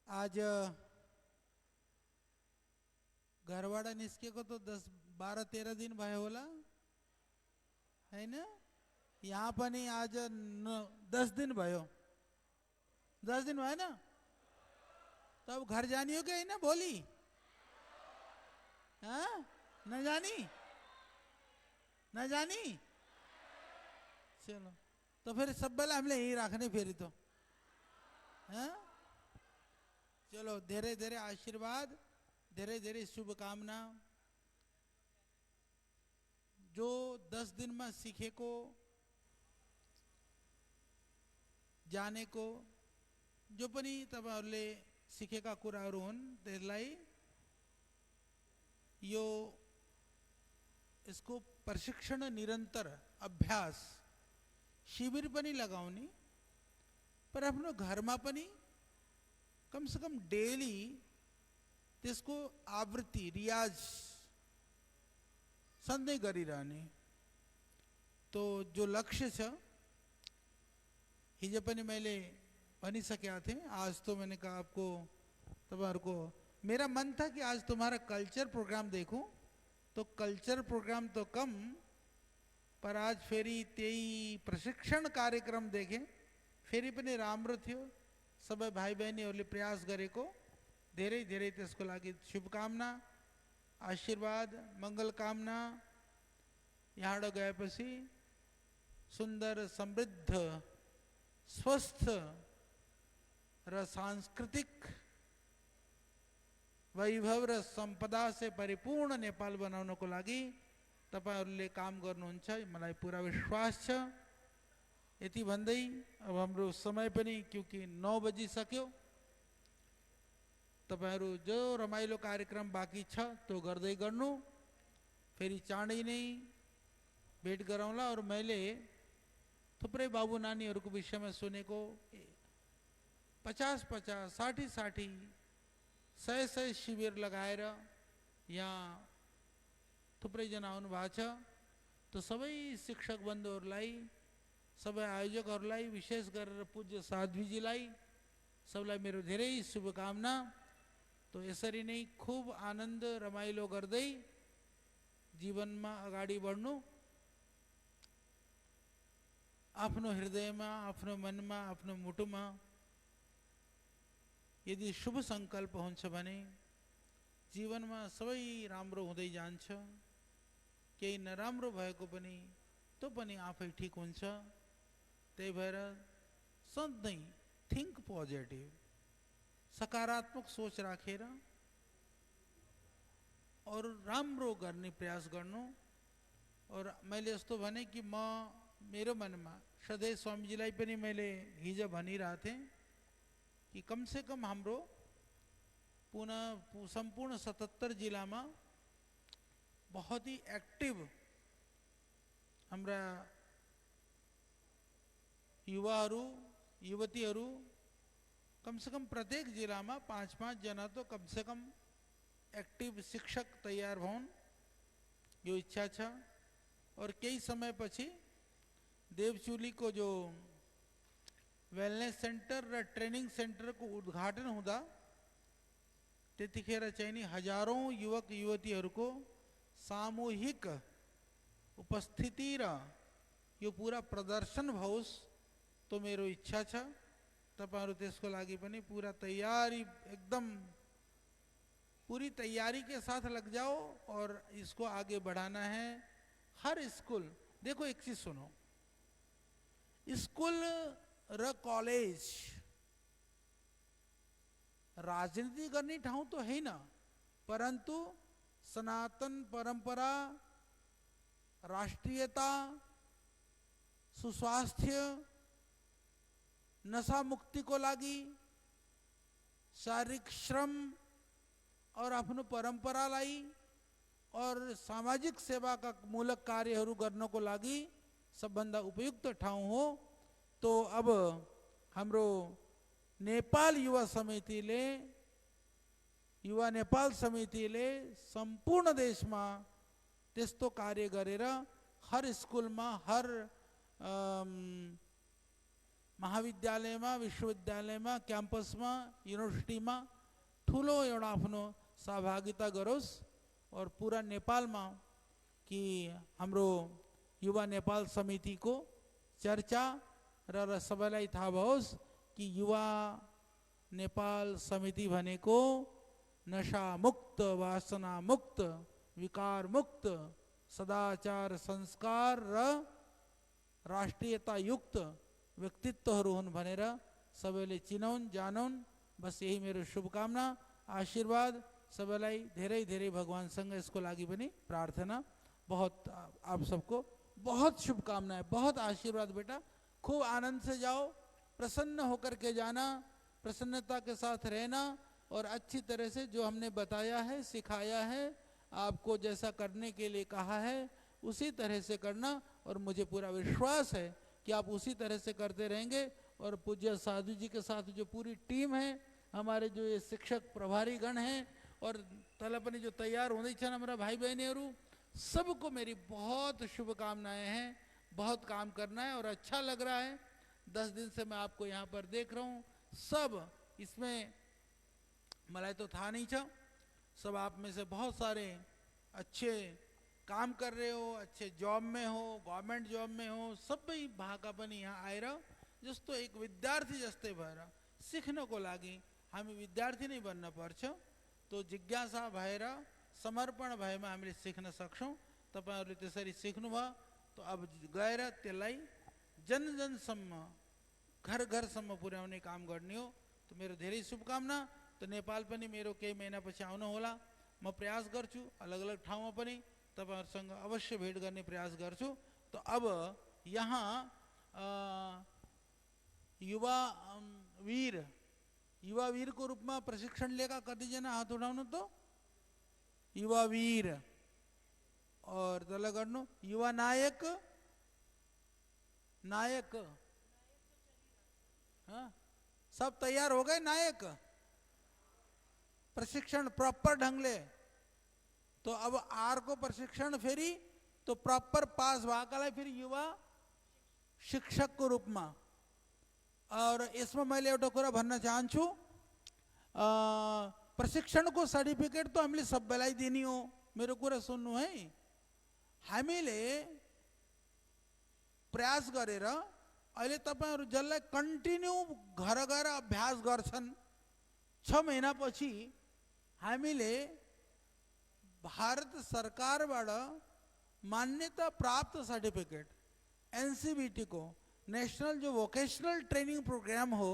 आज घरवाड़ा निस्केको तो 10-12-13 दिन भयो होला, है ना? यहाँ पनि आज 10 दिन भयो, 10 दिन भयो ना? तब घर जानी हो गई ना भोली? हाँ? न जानी? न जानी? चलो तो फिर सब बेला हमले यही रखने फेरी तो, हाँ? चलो धेरै धेरै आशीर्वाद, धेरै धेरै शुभकामना। जो 10 दिन में सीखेको, जानेको, जो पनि तपाईहरुले सिकेका कुराहरू हुन्, त्यसलाई यो यसको प्रशिक्षण, निरन्तर अभ्यास, शिविर पनि लगाउने, पर आफ्नो घरमा पनि कम से कम डेली त्यसको आवृत्ति, रियाज सधैँ गरिरहने। तो जो लक्ष्य छ, हिजो पनि मैले भनिसकेका थिएँ। आज तो मैंने कहा आपको, तुम्हारे को मेरा मन था कि आज तुम्हारा कल्चर प्रोग्राम देखूं, तो कल्चर प्रोग्राम तो कम, पर आज फेरि त्यही प्रशिक्षण कार्यक्रम देखें, फेरि पनि राम्रो थियो। सबै भाइ बहिनीहरूले प्रयास गरेको, धेरै धेरै त्यसको लागि शुभकामना, आशीर्वाद, मङ्गल कामना। यहाँबाट गएपछि सुन्दर, समृद्ध, स्वस्थ र सांस्कृतिक वैभव र सम्पदा से परिपूर्ण नेपाल बनाउनको लागि तपाईहरुले काम गर्नुहुन्छ, मलाई पूरा विश्वास छ। यति भन्दै अब हाम्रो समय पनि क्योंकि 9 बजिसक्यो, तपाईहरु जो रमाइलो कार्यक्रम बाँकी छ त्यो गर्दै गर्नु, फेरि चाँडै नै भेट गरौँला। और मैले थुप्रै बाबु नानीहरूको विषयमा सुनेको, 50-50, 60-60, 100-100 शिविर लगाएर यहाँ थुप्रैजना आउनु भएको छ। तो सबै शिक्षक बन्धुहरूलाई, सबै आयोजकहरूलाई, विशेष गरेर पूज्य साध्वीजीलाई सबलाई मेरो धेरै शुभकामना। तो यसरी नै खूब आनन्द रमाइलो गर्दै जीवनमा अगाडि बढ्नु। आफ्नो हृदयमा, आफ्नो मनमा, आफ्नो मुटुमा यदि शुभ संकल्प हुन्छ भने जीवनमा सबै राम्रो हुँदै जान्छ। केही नराम्रो भएको पनि त्यो पनि आफै ठिक हुन्छ। त्यही भएर सधैँ थिङ्क पोजिटिभ, सकारात्मक सोच राखेर और राम्रो गर्ने प्रयास गर्नु। और मैले यस्तो भने कि मेरो मनमा सधैँ स्वामीजीलाई पनि मैले हिजो भनिरहेको थिएँ कि कम से कम हाम्रो संपूर्ण 77 जिल्लामा बहुत ही एक्टिभ हाम्रा युवाहरू युवतीहरू कम से कम प्रत्येक जिल्लामा 5-5 जना तो कम से कम एक्टिभ शिक्षक तैयार भउन्, यो इच्छा छ। और केही समय पछि देवचुली को जो वेलनेस सेंटर र ट्रेनिंग सेंटर को उद्घाटन हुँदा त्यतिखेर चाहिँ नि हजारौं युवक युवतीहरूको सामूहिक उपस्थिति र यो पूरा प्रदर्शन भओस्, तो मेरो इच्छा छ। तपाईहरु त्यसको लागि पनि पूरा तैयारी एकदम पूरी तैयारी के साथ लग जाओ और इसको आगे बढ़ाना है। हर स्कूल, देखो एक चीज सुनो, स्कूल र कॉलेज राजनीति गर्ने ठाउँ तो हैन, परंतु सनातन परंपरा, राष्ट्रियता, सुस्वास्थ्य, नशा मुक्ति को लागि, शारीरिक श्रम और आफ्नो परंपरालाई और सामाजिक सेवा का मूलक कार्यहरू गर्नको लागि सबभन्दा उपयुक्त ठाउँ हो। तो अब हाम्रो नेपाल युवा समितिले संपूर्ण देशमा त्यस्तो कार्य गरेर हर स्कुलमा, हर महाविद्यालयमा, विश्वविद्यालयमा, क्याम्पसमा, युनिभर्सिटीमा ठुलो एउटा आफ्नो सहभागिता गरोस् और पूरा नेपालमा कि हाम्रो युवा नेपाल समिति को चर्चा र सबैलाई थाहा भओस् कि युवा नेपाल समिति भनेको नशा मुक्त, वासना मुक्त, विकार मुक्त, सदाचार संस्कार र राष्ट्रियता युक्त व्यक्तित्वहरू हुन् भनेर सबैले चिनौन् जानौन्। बस यही मेरो शुभकामना, आशीर्वाद सबैलाई धेरै धेरै भगवानसँग यसको लागि पनि प्रार्थना। बहुत आप सबको बहुत शुभकामनाएं, बहुत आशीर्वाद बेटा। खूब आनंद से जाओ, प्रसन्न होकर के जाना, प्रसन्नता के साथ रहना और अच्छी तरह से जो हमने बताया है, सिखाया है, आपको जैसा करने के लिए कहा है उसी तरह से करना। और मुझे पूरा विश्वास है कि आप उसी तरह से करते रहेंगे। और पूज्य साधु जी के साथ जो पूरी टीम है, हमारे जो ये शिक्षक प्रभारी गण हैं और तलपनी जो तैयार होने छन् हमारा भाई बहनीहरू, सबको मेरी बहुत शुभकामनाएं हैं। बहुत काम करना है और अच्छा लग रहा है। 10 दिन से मैं आपको यहाँ पर देख रहा हूँ, सब इसमें मलाई तो था नहीं था, सब आप में से बहुत सारे अच्छे काम कर रहे हो, अच्छे जॉब में हो, गभर्मेंट जॉब में हो, सबै भाका पनि यहाँ आएर जस्तो एक विद्यार्थी जस्तै भएर सिक्नको लागि हामी विद्यार्थी नै बन्न पर्छ। तो जिज्ञासा भएर समर्पण भएमा हामीले सिक्न सक्छौँ। तपाईहरुले त्यसरी सिक्नुभयो, तो अब गएर त्यसलाई जन जनसम्म, घर घरसम्म पुर्याउने काम गर्ने हो। तो मेरो धेरै शुभकामना। तो नेपाल पनि मेरो केही महिनापछि आउनु होला, म प्रयास गर्छु, अलग अलग ठाउँमा पनि तपाईहरुसँग अवश्य भेट गर्ने प्रयास गर्छु। तो अब यहाँ युवा वीर को रूप में प्रशिक्षण लिएका कतिजना हात उठाउनु तो? युवा वीर और तल गर्नु युवा नायक, हाँ सब तैयार हो गए नायक, प्रशिक्षण प्रॉपर ढंग ले। तो अब आर को प्रशिक्षण फेरी तो प्रॉपर पास भाकालाई फिर युवा शिक्षक को रूप में। और इसमें मैले एउटा कुरा भन्न चाहन्छु, प्रशिक्षण को सर्टिफिकेट तो हामीले सबैलाई दिने हो। मेरो कुरा सुन्नु है, हामीले प्रयास गरेर अहिले तपाईहरु जसलाई कन्टिन्यू घर गएर अभ्यास गर्छन्, 6 महिनापछि हामीले भारत सरकारबाट मान्यता प्राप्त सर्टिफिकेट एनसीबीटी को नेशनल जो वोकेशनल ट्रेनिंग प्रोग्राम हो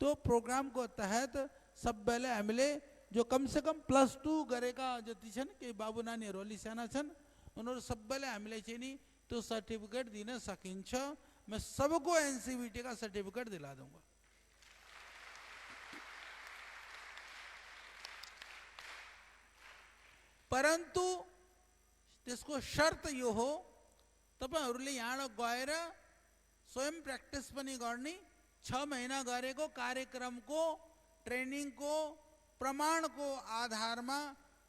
तो प्रोग्राम को तहत सब बेले हामीले जो कम से कम +2 गरेका जति छन् केही बाबु नानीहरू अलि साना छन् उनीहरू सबैलाई हामीले चाहिँ नि त्यो सर्टिफिकेट दिन सकिन्छ। मैं सबको एनसीबीटी का सर्टिफिकेट दिला दूंगा। परंतु त्यसको शर्त यो हो तपाईहरुले यहाँ गएर स्वयं प्र्याक्टिस पनि गर्ने 6 महिना गरेको कार्यक्रमको ट्रेनिङको प्रमाणको आधारमा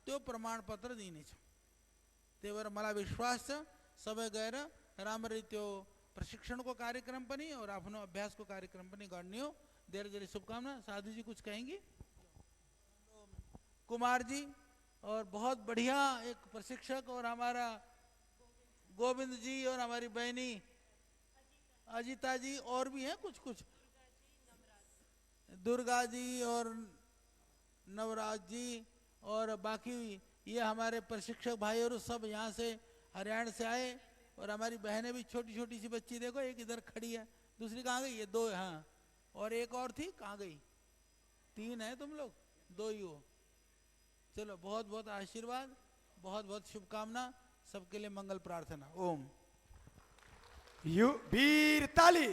त्यो प्रमाणपत्र दिनेछ। त्यही भएर मलाई विश्वास छ सबै गएर राम्ररी त्यो प्रशिक्षणको कार्यक्रम पनि और आफ्नो अभ्यासको कार्यक्रम पनि गर्ने हो। धेरै धेरै शुभकामना। साधु जी कुछ कहेंगी? कुमार जी और बहुत बढ़िया एक प्रशिक्षक और हमारा गोविंद जी और हमारी बहनी अजिता जी और भी हैं कुछ कुछ दुर्गा जी और नवराज जी और बाकी ये हमारे प्रशिक्षक भाई और सब यहाँ से हरियाणा से आए और हमारी बहनें भी छोटी छोटी सी बच्ची देखो एक इधर खड़ी है दूसरी कहाँ गई? ये 2 हाँ और एक और थी कहाँ गई? 3 है तुम लोग 2 ही हो। चलो बहुत बहुत आशीर्वाद बहुत बहुत शुभकामना सबके लिए मंगल प्रार्थना। ओम वीर ताली।